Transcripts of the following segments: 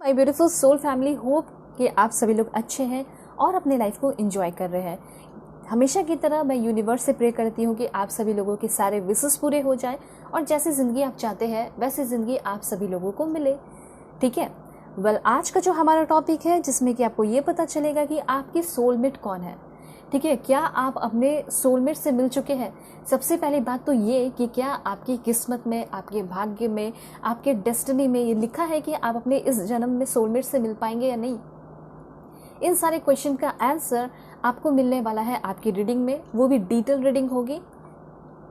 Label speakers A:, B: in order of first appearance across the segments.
A: My beautiful soul family, hope कि आप सभी लोग अच्छे हैं और अपने लाइफ को एंजॉय कर रहे हैं। हमेशा की तरह मैं यूनिवर्स से प्रे करती हूँ कि आप सभी लोगों के सारे विशेस पूरे हो जाएं और जैसी ज़िंदगी आप चाहते हैं वैसी ज़िंदगी आप सभी लोगों को मिले। ठीक है, आज का जो हमारा टॉपिक है जिसमें कि आपको ये पता चलेगा कि आपकी सोलमेट कौन है। ठीक है, क्या आप अपने सोलमेट से मिल चुके हैं? सबसे पहली बात तो ये कि क्या आपकी किस्मत में, आपके भाग्य में, आपके डेस्टिनी में ये लिखा है कि आप अपने इस जन्म में सोलमेट से मिल पाएंगे या नहीं। इन सारे क्वेश्चन का आंसर आपको मिलने वाला है आपकी रीडिंग में, वो भी डिटेल रीडिंग होगी।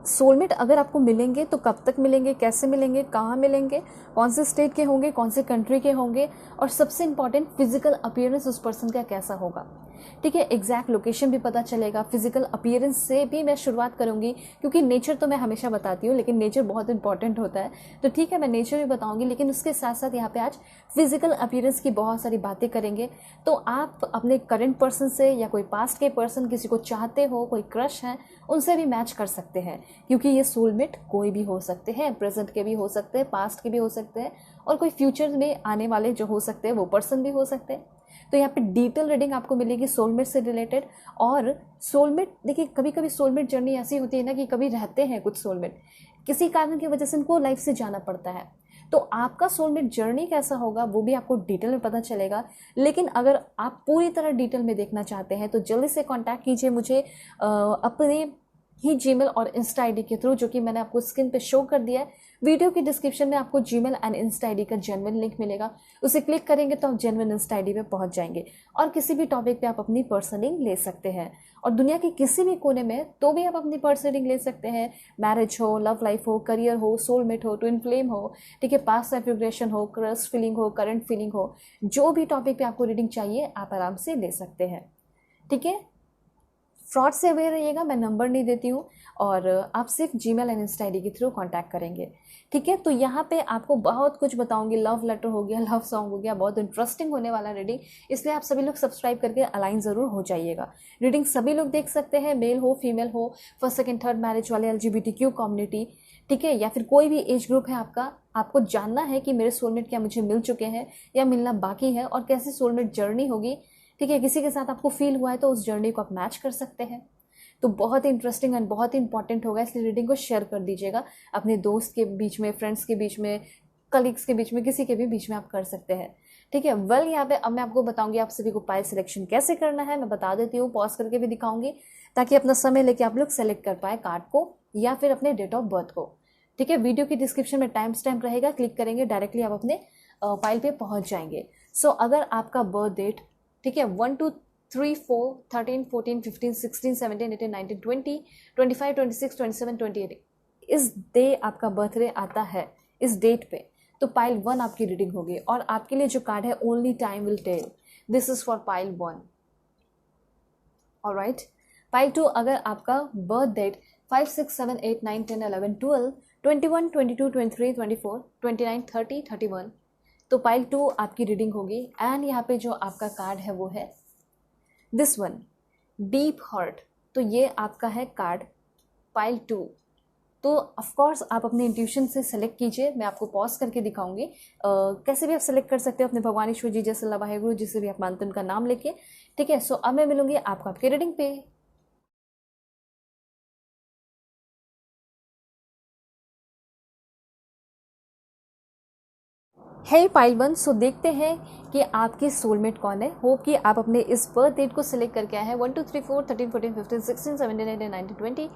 A: सोलमेट अगर आपको मिलेंगे तो कब तक मिलेंगे, कैसे मिलेंगे, कहाँ मिलेंगे, कौन से स्टेट के होंगे, कौन से कंट्री के होंगे, और सबसे इंपॉर्टेंट फिजिकल अपीयरेंस उस पर्सन का कैसा होगा। ठीक है, एग्जैक्ट लोकेशन भी पता चलेगा। फिजिकल अपीयरेंस से भी मैं शुरुआत करूंगी क्योंकि नेचर तो मैं हमेशा बताती हूँ लेकिन नेचर बहुत इंपॉर्टेंट होता है, तो ठीक है मैं नेचर भी बताऊंगी, लेकिन उसके साथ साथ यहाँ पे आज फिजिकल अपीयरेंस की बहुत सारी बातें करेंगे। तो आप अपने करंट पर्सन से या कोई पास्ट के पर्सन, किसी को चाहते हो, कोई क्रश है, उनसे भी मैच कर सकते हैं क्योंकि ये सोलमेट कोई भी हो सकते हैं, प्रेजेंट के भी हो सकते हैं, पास्ट के भी हो सकते हैं, और कोई फ्यूचर में आने वाले जो हो सकते हैं वो पर्सन भी हो सकते हैं। तो यहाँ पे डिटेल रीडिंग आपको मिलेगी सोलमेट से रिलेटेड। और सोलमेट, देखिए कभी कभी सोलमेट जर्नी ऐसी होती है ना कि कभी रहते हैं कुछ सोलमेट, किसी कारण की वजह से उनको लाइफ से जाना पड़ता है, तो आपका सोलमेट जर्नी कैसा होगा वो भी आपको डिटेल में पता चलेगा। लेकिन अगर आप पूरी तरह डिटेल में देखना चाहते हैं तो जल्दी से कॉन्टैक्ट कीजिए मुझे अपने ही जीमेल और इंस्टा आईडी के थ्रू, जो कि मैंने आपको स्क्रीन पे शो कर दिया है। वीडियो की डिस्क्रिप्शन में आपको जीमेल एंड इंस्टा आईडी का जेन्युइन लिंक मिलेगा, उसे क्लिक करेंगे तो आप जेन्युइन इंस्टा आईडी पे पहुंच जाएंगे और किसी भी टॉपिक पे आप अपनी पर्सनिंग ले सकते हैं। और दुनिया के किसी भी कोने में तो भी आप अपनी पर्सनिंग ले सकते हैं। मैरिज हो, लव लाइफ हो, करियर हो, सोलमेट हो, ट्विन फ्लेम हो, ठीक है, पास्ट लाइफ रिग्रेशन हो, क्रश फीलिंग हो, करंट फीलिंग हो, जो भी टॉपिक पे आपको रीडिंग चाहिए आप आराम से ले सकते हैं। ठीक है, फ्रॉड से अवेयर रहिएगा, मैं नंबर नहीं देती हूँ और आप सिर्फ जीमेल एंड इंस्टा आईडी के थ्रू कांटेक्ट करेंगे। ठीक है, तो यहाँ पे आपको बहुत कुछ बताऊंगी। लव लेटर हो गया, लव सॉन्ग हो गया, बहुत इंटरेस्टिंग होने वाला रीडिंग, इसलिए आप सभी लोग सब्सक्राइब करके अलाइन ज़रूर हो जाइएगा। रीडिंग सभी लोग देख सकते हैं, मेल हो, फीमेल हो, फर्स्ट सेकेंड थर्ड मैरिज वाले, LGBTQ कम्युनिटी, ठीक है, या फिर कोई भी एज ग्रुप है आपका। आपको जानना है कि मेरे सोलमेट क्या मुझे मिल चुके हैं या मिलना बाकी है और कैसी सोलमेट जर्नी होगी। ठीक है, किसी के साथ आपको फील हुआ है तो उस जर्नी को आप मैच कर सकते हैं। तो बहुत ही इंटरेस्टिंग एंड बहुत ही इंपॉर्टेंट होगा, इसलिए रीडिंग को शेयर कर दीजिएगा अपने दोस्त के बीच में, फ्रेंड्स के बीच में, कलीग्स के बीच में, किसी के भी बीच में आप कर सकते हैं। ठीक है, यहाँ पे अब मैं आपको बताऊंगी आप सभी को पाइल सिलेक्शन कैसे करना है। मैं बता देती हूँ, पॉज करके भी दिखाऊंगी ताकि अपना समय लेके आप लोग सेलेक्ट कर पाए कार्ड को या फिर अपने डेट ऑफ बर्थ को। ठीक है, वीडियो की डिस्क्रिप्शन में टाइम स्टैम्प रहेगा, क्लिक करेंगे डायरेक्टली आप अपने पाइल पे पहुंच जाएंगे। सो अगर आपका बर्थ डेट, ठीक है, 1 2 3 4 13 14 15 16 17 18 19 20 25 26 27 28 इस डे आपका बर्थडे आता है, इस डेट पे, तो पाइल 1 आपकी रीडिंग होगी। और आपके लिए जो कार्ड है only time will tell, this is for pile 1। Alright, pile 2, अगर आपका बर्थ डेट 5 6 7 8 9 10 11 12 21 22 23 24 29 30 31, तो पाइल 2 आपकी रीडिंग होगी। एंड यहाँ पे जो आपका कार्ड है वो है दिस वन, डीप हर्ट। तो ये आपका है कार्ड पाइल 2। तो ऑफकोर्स आप अपने इंट्यूशन से सेलेक्ट कीजिए, मैं आपको पॉज करके दिखाऊंगी कैसे भी आप सेलेक्ट कर सकते हो अपने भगवान ईश्वर जी जैसे, अल्लाह वाहेगुरु, जिसे भी आप मानते हैं उनका नाम लेके। ठीक है, सो अब मैं मिलूंगी आपको आपके रीडिंग पे। है पाइल 1, सो देखते हैं कि आपकी सोलमेट कौन है। होप कि आप अपने इस बर्थ डेट को सिलेक्ट करके आए हैं 1 2 3 4 13 14 15 16 17 18 19 20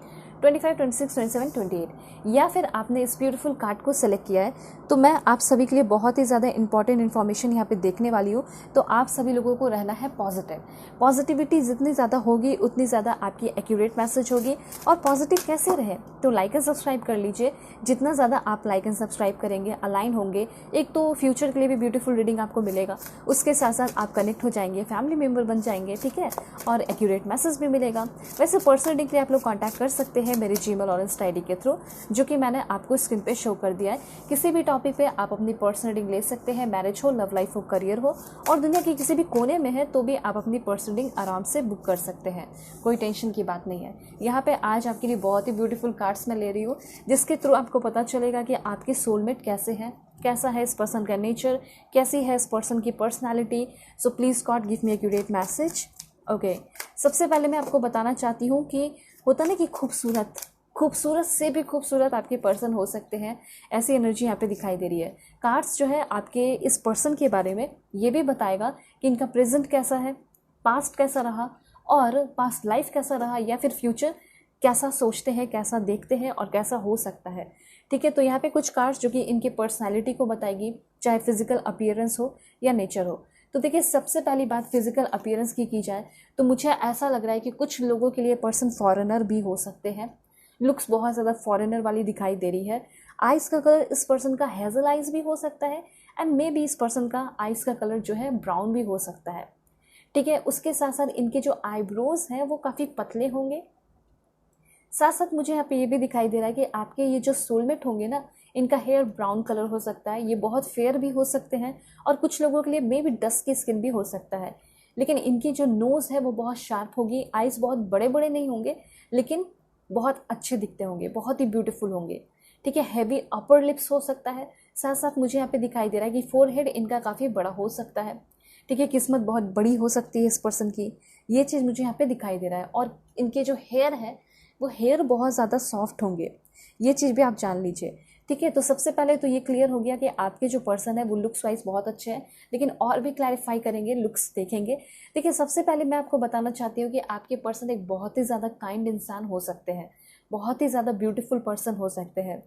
A: 25 26 27 28, या फिर आपने इस ब्यूटीफुल कार्ड को सिलेक्ट किया है। तो मैं आप सभी के लिए बहुत ही ज़्यादा इंपॉर्टेंट इन्फॉर्मेशन यहाँ पे देखने वाली हूँ। तो आप सभी लोगों को रहना है पॉजिटिव। पॉजिटिविटी जितनी ज़्यादा होगी उतनी ज़्यादा आपकी एक्यूरेट मैसेज होगी। और पॉजिटिव कैसे रहे, तो लाइक एंड सब्सक्राइब कर लीजिए। जितना ज़्यादा आप लाइक एंड सब्सक्राइब करेंगे, अलाइन होंगे, एक तो फ्यूचर के लिए भी ब्यूटीफुल रीडिंग आपको मिलेगा, उसके साथ साथ आप कनेक्ट हो जाएंगे, फैमिली मेम्बर बन जाएंगे। ठीक है, और एक्यूरेट मैसेज भी मिलेगा। वैसे पर्सनल रीडिंग के लिए आप लोग कॉन्टैक्ट कर सकते हैं हैं मेरे जीमेल और इंस्टा आईडी के थ्रू, जो कि मैंने आपको स्क्रीन पे शो कर दिया है। किसी भी टॉपिक पे आप अपनी पर्सनल रीडिंग ले सकते हैं, मैरिज हो, लव लाइफ हो, करियर हो, और दुनिया के किसी भी कोने में है तो भी आप अपनी पर्सनल रीडिंग आराम से बुक कर सकते हैं। कोई टेंशन की बात नहीं है। यहाँ पे आज आपके लिए बहुत ही ब्यूटीफुल कार्ड्स मैं ले रही हूँ, जिसके थ्रू आपको पता चलेगा कि आपके सोलमेट कैसे हैं, कैसा है इस पर्सन का नेचर, कैसी है इस पर्सन की personality. So please god give me accurate message. Okay, सबसे पहले मैं आपको बताना चाहती हूँ कि होता ना कि खूबसूरत से भी खूबसूरत आपके पर्सन हो सकते हैं, ऐसी एनर्जी यहाँ पे दिखाई दे रही है। कार्ड्स जो है आपके इस पर्सन के बारे में ये भी बताएगा कि इनका प्रेजेंट कैसा है, पास्ट कैसा रहा, और पास्ट लाइफ कैसा रहा, या फिर फ्यूचर कैसा सोचते हैं, कैसा देखते हैं और कैसा हो सकता है। ठीक है, तो यहाँ पे कुछ कार्ड्स जो कि इनकी पर्सनैलिटी को बताएगी, चाहे फिजिकल अपीयरेंस हो या नेचर हो। तो देखिए, सबसे पहली बात फिजिकल अपीयरेंस की जाए तो मुझे ऐसा लग रहा है कि कुछ लोगों के लिए पर्सन फॉरेनर भी हो सकते हैं। लुक्स बहुत ज़्यादा फॉरेनर वाली दिखाई दे रही है। आइज़ का कलर इस पर्सन का हेजल आइज़ भी हो सकता है, एंड मे बी इस पर्सन का आइज़ का कलर जो है ब्राउन भी हो सकता है। ठीक है, उसके साथ साथ इनके जो आईब्रोज हैं वो काफ़ी पतले होंगे। साथ साथ मुझे यहाँ पे ये भी दिखाई दे रहा है कि आपके ये जो सोलमेट होंगे ना, इनका हेयर ब्राउन कलर हो सकता है, ये बहुत फेयर भी हो सकते हैं, और कुछ लोगों के लिए मे बी डस्ट की स्किन भी हो सकता है। लेकिन इनकी जो नोज़ है वो बहुत शार्प होगी, आइज़ बहुत बड़े बड़े नहीं होंगे, लेकिन बहुत अच्छे दिखते होंगे, बहुत ही ब्यूटीफुल होंगे। ठीक है, हैवी अपर लिप्स हो सकता है। साथ साथ मुझे यहाँ पे दिखाई दे रहा है कि फोरहेड इनका काफ़ी बड़ा हो सकता है। ठीक है, किस्मत बहुत बड़ी हो सकती है इस पर्सन की, ये चीज़ मुझे यहाँ पे दिखाई दे रहा है। और इनके जो हेयर है वो हेयर बहुत ज़्यादा सॉफ्ट होंगे, ये चीज़ भी आप जान लीजिए। ठीक है, तो सबसे पहले तो ये क्लियर हो गया कि आपके जो पर्सन है वो लुक्स वाइज बहुत अच्छे हैं, लेकिन और भी क्लैरिफाई करेंगे, लुक्स देखेंगे। देखिए, सबसे पहले मैं आपको बताना चाहती हूँ कि आपके पर्सन एक बहुत ही ज़्यादा काइंड इंसान हो सकते हैं, बहुत ही ज़्यादा ब्यूटीफुल पर्सन हो सकते हैं।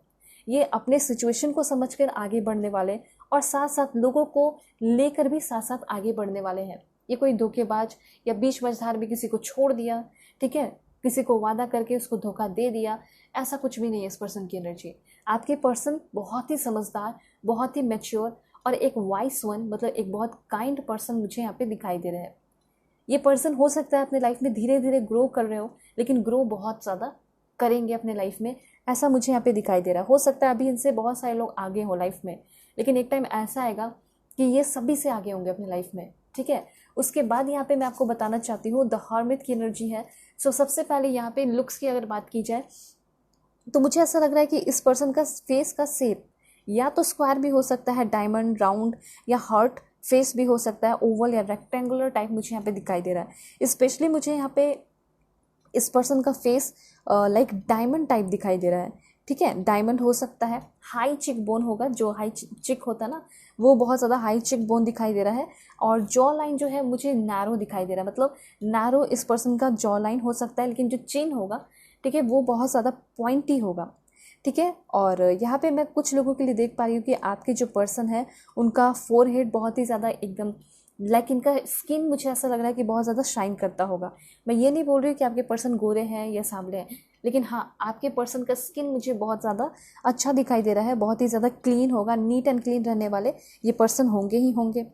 A: ये अपने सिचुएशन को समझकर आगे बढ़ने वाले, और साथ साथ लोगों को लेकर भी साथ साथ आगे बढ़ने वाले हैं। ये कोई धोखेबाज या बीच मझधार में किसी को छोड़ दिया, ठीक है, किसी को वादा करके उसको धोखा दे दिया, ऐसा कुछ भी नहीं है इस पर्सन की एनर्जी। आपके पर्सन बहुत ही समझदार, बहुत ही मैच्योर और एक वाइस वन, मतलब एक बहुत काइंड पर्सन मुझे यहाँ पे दिखाई दे रहा है। ये पर्सन हो सकता है अपने लाइफ में धीरे धीरे ग्रो कर रहे हो, लेकिन ग्रो बहुत ज़्यादा करेंगे अपने लाइफ में, ऐसा मुझे यहाँ पे दिखाई दे रहा है। हो सकता है अभी इनसे बहुत सारे लोग आगे हो लाइफ में, लेकिन एक टाइम ऐसा आएगा कि ये सभी से आगे होंगे अपनी लाइफ में। ठीक है, उसके बाद यहाँ पे मैं आपको बताना चाहती हूँ द हर्मिट की एनर्जी है। सो सबसे पहले यहाँ पे लुक्स की अगर बात की जाए तो मुझे ऐसा लग रहा है कि इस पर्सन का फेस का शेप या तो स्क्वायर भी हो सकता है, डायमंड, राउंड या हार्ट फेस भी हो सकता है, ओवल या रेक्टेंगुलर टाइप मुझे यहाँ पे दिखाई दे रहा है। स्पेशली मुझे यहाँ पे इस पर्सन का फेस लाइक डायमंड टाइप दिखाई दे रहा है। ठीक है, डायमंड हो सकता है, हाई चिक बोन होगा, जो हाई चिक होता है ना, वो बहुत ज़्यादा हाई चिक बोन दिखाई दे रहा है। और जॉ लाइन जो है मुझे नैरो दिखाई दे रहा है, मतलब नैरो इस पर्सन का जॉ लाइन हो सकता है, लेकिन जो चिन होगा, ठीक है, वो बहुत ज़्यादा पॉइंटी होगा। ठीक है, और यहाँ पे मैं कुछ लोगों के लिए देख पा रही हूँ कि आपके जो पर्सन है उनका फोरहेड बहुत ही ज़्यादा एकदम लाइक इनका स्किन मुझे ऐसा लग रहा है कि बहुत ज़्यादा शाइन करता होगा। मैं ये नहीं बोल रही हूँ कि आपके पर्सन गोरे हैं या सांवले हैं, लेकिन हाँ, आपके पर्सन का स्किन मुझे बहुत ज़्यादा अच्छा दिखाई दे रहा है, बहुत ही ज़्यादा क्लीन होगा, नीट एंड क्लीन रहने वाले ये पर्सन होंगे ही होंगे।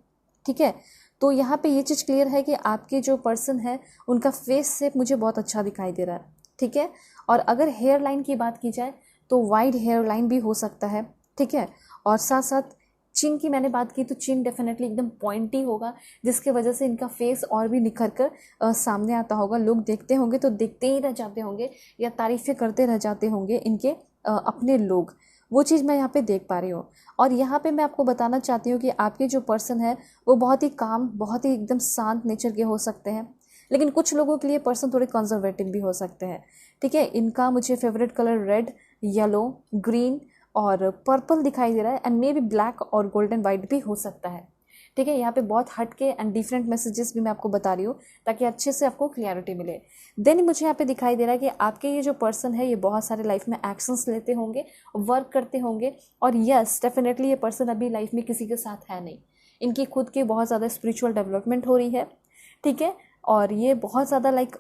A: ठीक है, तो यहाँ पे ये चीज़ क्लियर है कि आपके जो पर्सन है उनका फेस शेप मुझे बहुत अच्छा दिखाई दे रहा है। ठीक है, और अगर हेयर लाइन की बात की जाए तो वाइड हेयर लाइन भी हो सकता है। ठीक है, और साथ साथ चिन की मैंने बात की तो चिन डेफिनेटली एकदम पॉइंटी होगा, जिसके वजह से इनका फेस और भी निखर कर सामने आता होगा। लोग देखते होंगे तो देखते ही रह जाते होंगे या तारीफ़ें करते रह जाते होंगे इनके अपने लोग, वो चीज़ मैं यहाँ पे देख पा रही हूँ। और यहाँ पे मैं आपको बताना चाहती हूँ कि आपके जो पर्सन है वो बहुत ही काम, बहुत ही एकदम शांत नेचर के हो सकते हैं, लेकिन कुछ लोगों के लिए पर्सन थोड़े कंजर्वेटिव भी हो सकते हैं। ठीक है, इनका मुझे favourite colour red, yellow, green और पर्पल दिखाई दे रहा है, एंड मे बी ब्लैक और गोल्डन वाइट भी हो सकता है। ठीक है, यहाँ पे बहुत हटके एंड डिफरेंट मैसेजेस भी मैं आपको बता रही हूँ ताकि अच्छे से आपको क्लियरिटी मिले। देन मुझे यहाँ पे दिखाई दे रहा है कि आपके ये जो पर्सन है ये बहुत सारे लाइफ में एक्शंस लेते होंगे, वर्क करते होंगे, और यस डेफिनेटली ये पर्सन अभी लाइफ में किसी के साथ है नहीं, इनकी खुद की बहुत ज़्यादा स्पिरिचुअल डेवलपमेंट हो रही है। ठीक है, और ये बहुत ज़्यादा लाइक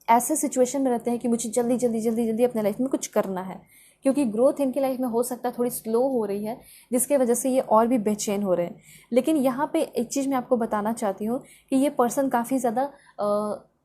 A: ऐसे सिचुएशन में रहते हैं कि मुझे जल्दी जल्दी जल्दी जल्दी अपने लाइफ में कुछ करना है, क्योंकि ग्रोथ इनकी लाइफ में हो सकता है थोड़ी स्लो हो रही है, जिसके वजह से ये और भी बेचैन हो रहे हैं। लेकिन यहाँ पे एक चीज़ मैं आपको बताना चाहती हूँ कि ये पर्सन काफ़ी ज़्यादा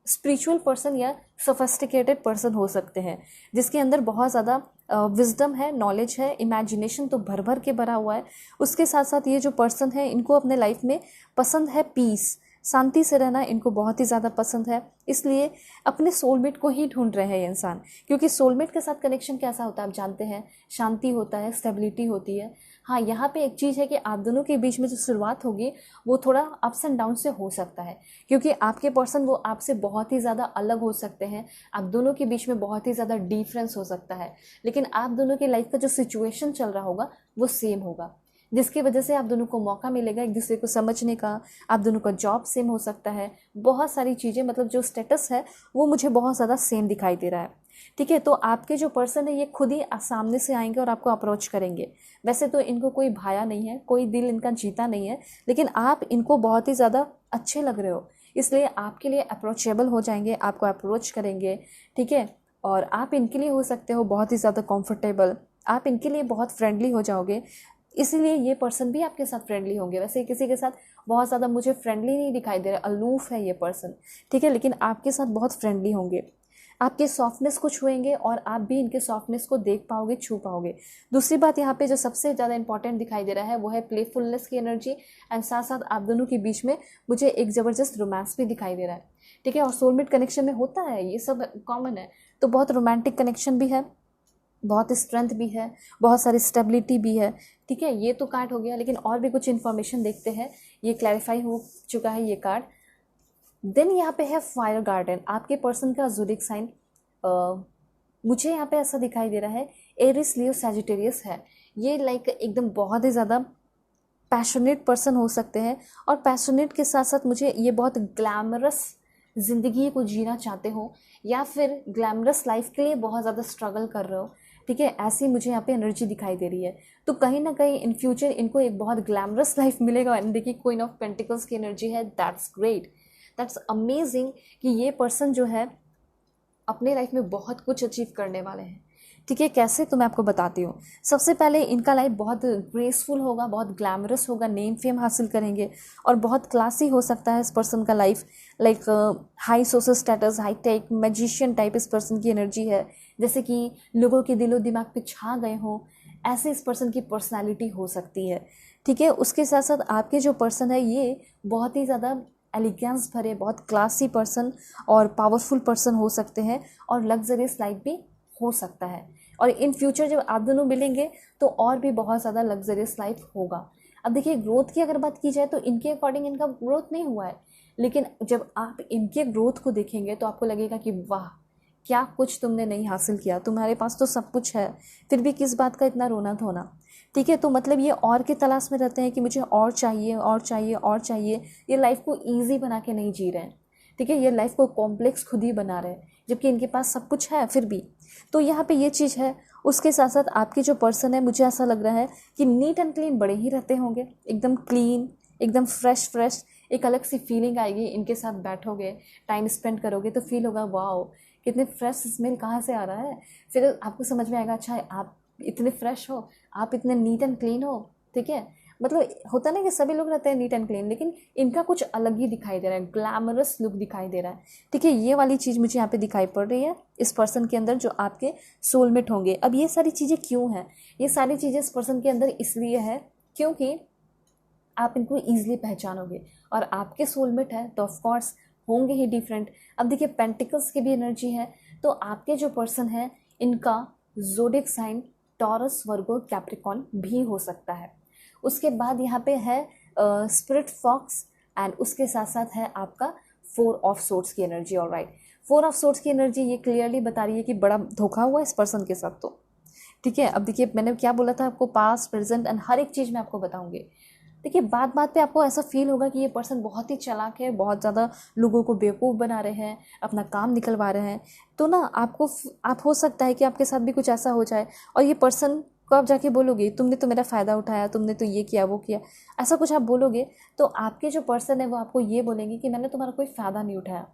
A: स्पिरिचुअल पर्सन या सोफिस्टिकेटेड पर्सन हो सकते हैं, जिसके अंदर बहुत ज़्यादा विजडम है, नॉलेज है, इमेजिनेशन तो भर भर के भरा हुआ है। उसके साथ साथ ये जो पर्सन है, इनको अपने लाइफ में पसंद है पीस, शांति से रहना इनको बहुत ही ज़्यादा पसंद है। इसलिए अपने सोलमेट को ही ढूंढ रहे हैं ये इंसान, क्योंकि सोलमेट के साथ कनेक्शन कैसा होता है आप जानते हैं, शांति होता है, स्टेबिलिटी होती है। हाँ, यहाँ पे एक चीज़ है कि आप दोनों के बीच में जो शुरुआत होगी वो थोड़ा अप्स एंड डाउन से हो सकता है, क्योंकि आपके पर्सन वो आपसे बहुत ही ज़्यादा अलग हो सकते हैं, आप दोनों के बीच में बहुत ही ज़्यादा डिफरेंस हो सकता है, लेकिन आप दोनों के लाइफ का जो सिचुएशन चल रहा होगा वो सेम होगा, जिसकी वजह से आप दोनों को मौका मिलेगा एक दूसरे को समझने का। आप दोनों का जॉब सेम हो सकता है, बहुत सारी चीज़ें, मतलब जो स्टेटस है वो मुझे बहुत ज़्यादा सेम दिखाई दे रहा है। ठीक है, तो आपके जो पर्सन है ये खुद ही सामने से आएंगे और आपको अप्रोच करेंगे। वैसे तो इनको कोई भाया नहीं है, कोई दिल इनका जीता नहीं है, लेकिन आप इनको बहुत ही ज़्यादा अच्छे लग रहे हो, इसलिए आपके लिए अप्रोचेबल हो जाएंगे, आपको अप्रोच करेंगे। ठीक है, और आप इनके लिए हो सकते हो बहुत ही ज़्यादा कंफर्टेबल, आप इनके लिए बहुत फ्रेंडली हो जाओगे, इसीलिए ये पर्सन भी आपके साथ फ्रेंडली होंगे। वैसे किसी के साथ बहुत ज़्यादा मुझे फ्रेंडली नहीं दिखाई दे रहा, अलूफ है ये पर्सन। ठीक है, लेकिन आपके साथ बहुत फ्रेंडली होंगे, आपके सॉफ्टनेस को छुएंगे और आप भी इनके सॉफ्टनेस को देख पाओगे, छू पाओगे। दूसरी बात यहाँ पे जो सबसे ज़्यादा इंपॉर्टेंट दिखाई दे रहा है वो है प्लेफुलनेस की एनर्जी, एंड साथ साथ आप दोनों के बीच में मुझे एक ज़बरदस्त रोमांस भी दिखाई दे रहा है। ठीक है, और सोलमेट कनेक्शन में होता है, ये सब कॉमन है, तो बहुत रोमांटिक कनेक्शन भी है, बहुत स्ट्रेंथ भी है, बहुत सारी स्टेबिलिटी भी है। ठीक है, ये तो कार्ड हो गया, लेकिन और भी कुछ इन्फॉर्मेशन देखते हैं, ये क्लैरिफाई हो चुका है ये कार्ड। देन यहाँ पे है फायर गार्डन, आपके पर्सन का ज़ोडिएक साइन मुझे यहाँ पे ऐसा दिखाई दे रहा है एरिस, लियो, सैजिटेरियस है। ये लाइक एकदम बहुत ही ज़्यादा पैशनेट पर्सन हो सकते हैं, और पैशनेट के साथ साथ मुझे ये बहुत ग्लैमरस ज़िंदगी को जीना चाहते हो, या फिर ग्लैमरस लाइफ के लिए बहुत ज़्यादा स्ट्रगल कर रहे हो। ठीक है, ऐसी मुझे यहाँ पे एनर्जी दिखाई दे रही है। तो कहीं ना कहीं इन फ्यूचर इनको एक बहुत ग्लैमरस लाइफ मिलेगा। एंड देखिए क्वीन ऑफ पेंटिकल्स की एनर्जी है, दैट्स ग्रेट, दैट्स अमेजिंग कि ये पर्सन जो है अपने लाइफ में बहुत कुछ अचीव करने वाले हैं। ठीक है, कैसे तो मैं आपको बताती हूँ। सबसे पहले इनका लाइफ बहुत ग्रेसफुल होगा, बहुत ग्लैमरस होगा, नेम फेम हासिल करेंगे, और बहुत क्लासी हो सकता है इस पर्सन का life, like high social status, high tech, magician type इस पर्सन की एनर्जी है, जैसे कि लोगों के दिलो दिमाग पे छा गए हों, ऐसे इस पर्सन की पर्सनैलिटी हो सकती है। ठीक है, उसके साथ साथ आपके जो पर्सन है ये बहुत ही ज़्यादा एलिगेंस भरे, बहुत क्लासी पर्सन और पावरफुल पर्सन हो सकते हैं, और लग्जरियस लाइफ भी हो सकता है। और इन फ्यूचर जब आप दोनों मिलेंगे तो और भी बहुत ज़्यादा लग्जरियस लाइफ होगा। अब देखिए ग्रोथ की अगर बात की जाए तो इनके अकॉर्डिंग इनका ग्रोथ नहीं हुआ है, लेकिन जब आप इनके ग्रोथ को देखेंगे तो आपको लगेगा कि वाह, क्या कुछ तुमने नहीं हासिल किया, तुम्हारे पास तो सब कुछ है, फिर भी किस बात का इतना रोना धोना। ठीक है, तो मतलब ये और की तलाश में रहते हैं कि मुझे और चाहिए और चाहिए और चाहिए। ये लाइफ को ईजी बना के नहीं जी रहे हैं। ठीक है, ये लाइफ को कॉम्प्लेक्स खुद ही बना रहे हैं, जबकि इनके पास सब कुछ है फिर भी। तो यहाँ पे ये चीज़ है। उसके साथ साथ आपके जो पर्सन है, मुझे ऐसा लग रहा है कि नीट एंड क्लीन बड़े ही रहते होंगे, एकदम क्लीन, एकदम फ्रेश। एक अलग सी फीलिंग आएगी, इनके साथ बैठोगे, टाइम स्पेंड करोगे तो फील होगा वाओ, कितने फ्रेश स्मेल कहाँ से आ रहा है। फिर आपको समझ में आएगा अच्छा आप इतने फ्रेश हो, आप इतने नीट एंड क्लीन हो। ठीक है, मतलब होता ना कि सभी लोग रहते हैं नीट एंड क्लीन, लेकिन इनका कुछ अलग ही दिखाई दे रहा है, ग्लैमरस लुक दिखाई दे रहा है। ठीक है, ये वाली चीज़ मुझे यहाँ पे दिखाई पड़ रही है इस पर्सन के अंदर जो आपके सोलमेट होंगे। अब ये सारी चीज़ें क्यों हैं? ये सारी चीज़ें इस पर्सन के अंदर इसलिए है क्योंकि आप इनको ईजिली पहचानोगे, और आपके सोलमेट है तो ऑफकोर्स होंगे ही डिफरेंट। अब देखिए पेंटिकल्स की भी एनर्जी है, तो आपके जो पर्सन है इनका ज़ोडिएक साइन टॉरस, वर्गो, कैप्रिकॉन भी हो सकता है। उसके बाद यहाँ पे है स्पिरिट फॉक्स, एंड उसके साथ साथ है आपका 4 ऑफ सोर्ड्स की एनर्जी। ऑलराइट, 4 ऑफ सोर्ड्स की एनर्जी ये क्लियरली बता रही है कि बड़ा धोखा हुआ इस पर्सन के साथ। तो ठीक है, अब देखिए मैंने क्या बोला था आपको, पास्ट, प्रेजेंट एंड हर एक चीज़ मैं आपको बताऊंगी। देखिए बात बात पे आपको ऐसा फील होगा कि ये पर्सन बहुत ही चालाक है, बहुत ज़्यादा लोगों को बेवकूफ़ बना रहे हैं, अपना काम निकलवा रहे हैं। तो ना आप हो सकता है कि आपके साथ भी कुछ ऐसा हो जाए, और ये पर्सन को आप जाके बोलोगे तुमने तो मेरा फ़ायदा उठाया, तुमने तो ये किया वो किया, ऐसा कुछ आप बोलोगे, तो आपके जो पर्सन है वो आपको ये बोलेंगे कि मैंने तुम्हारा कोई फ़ायदा नहीं उठाया।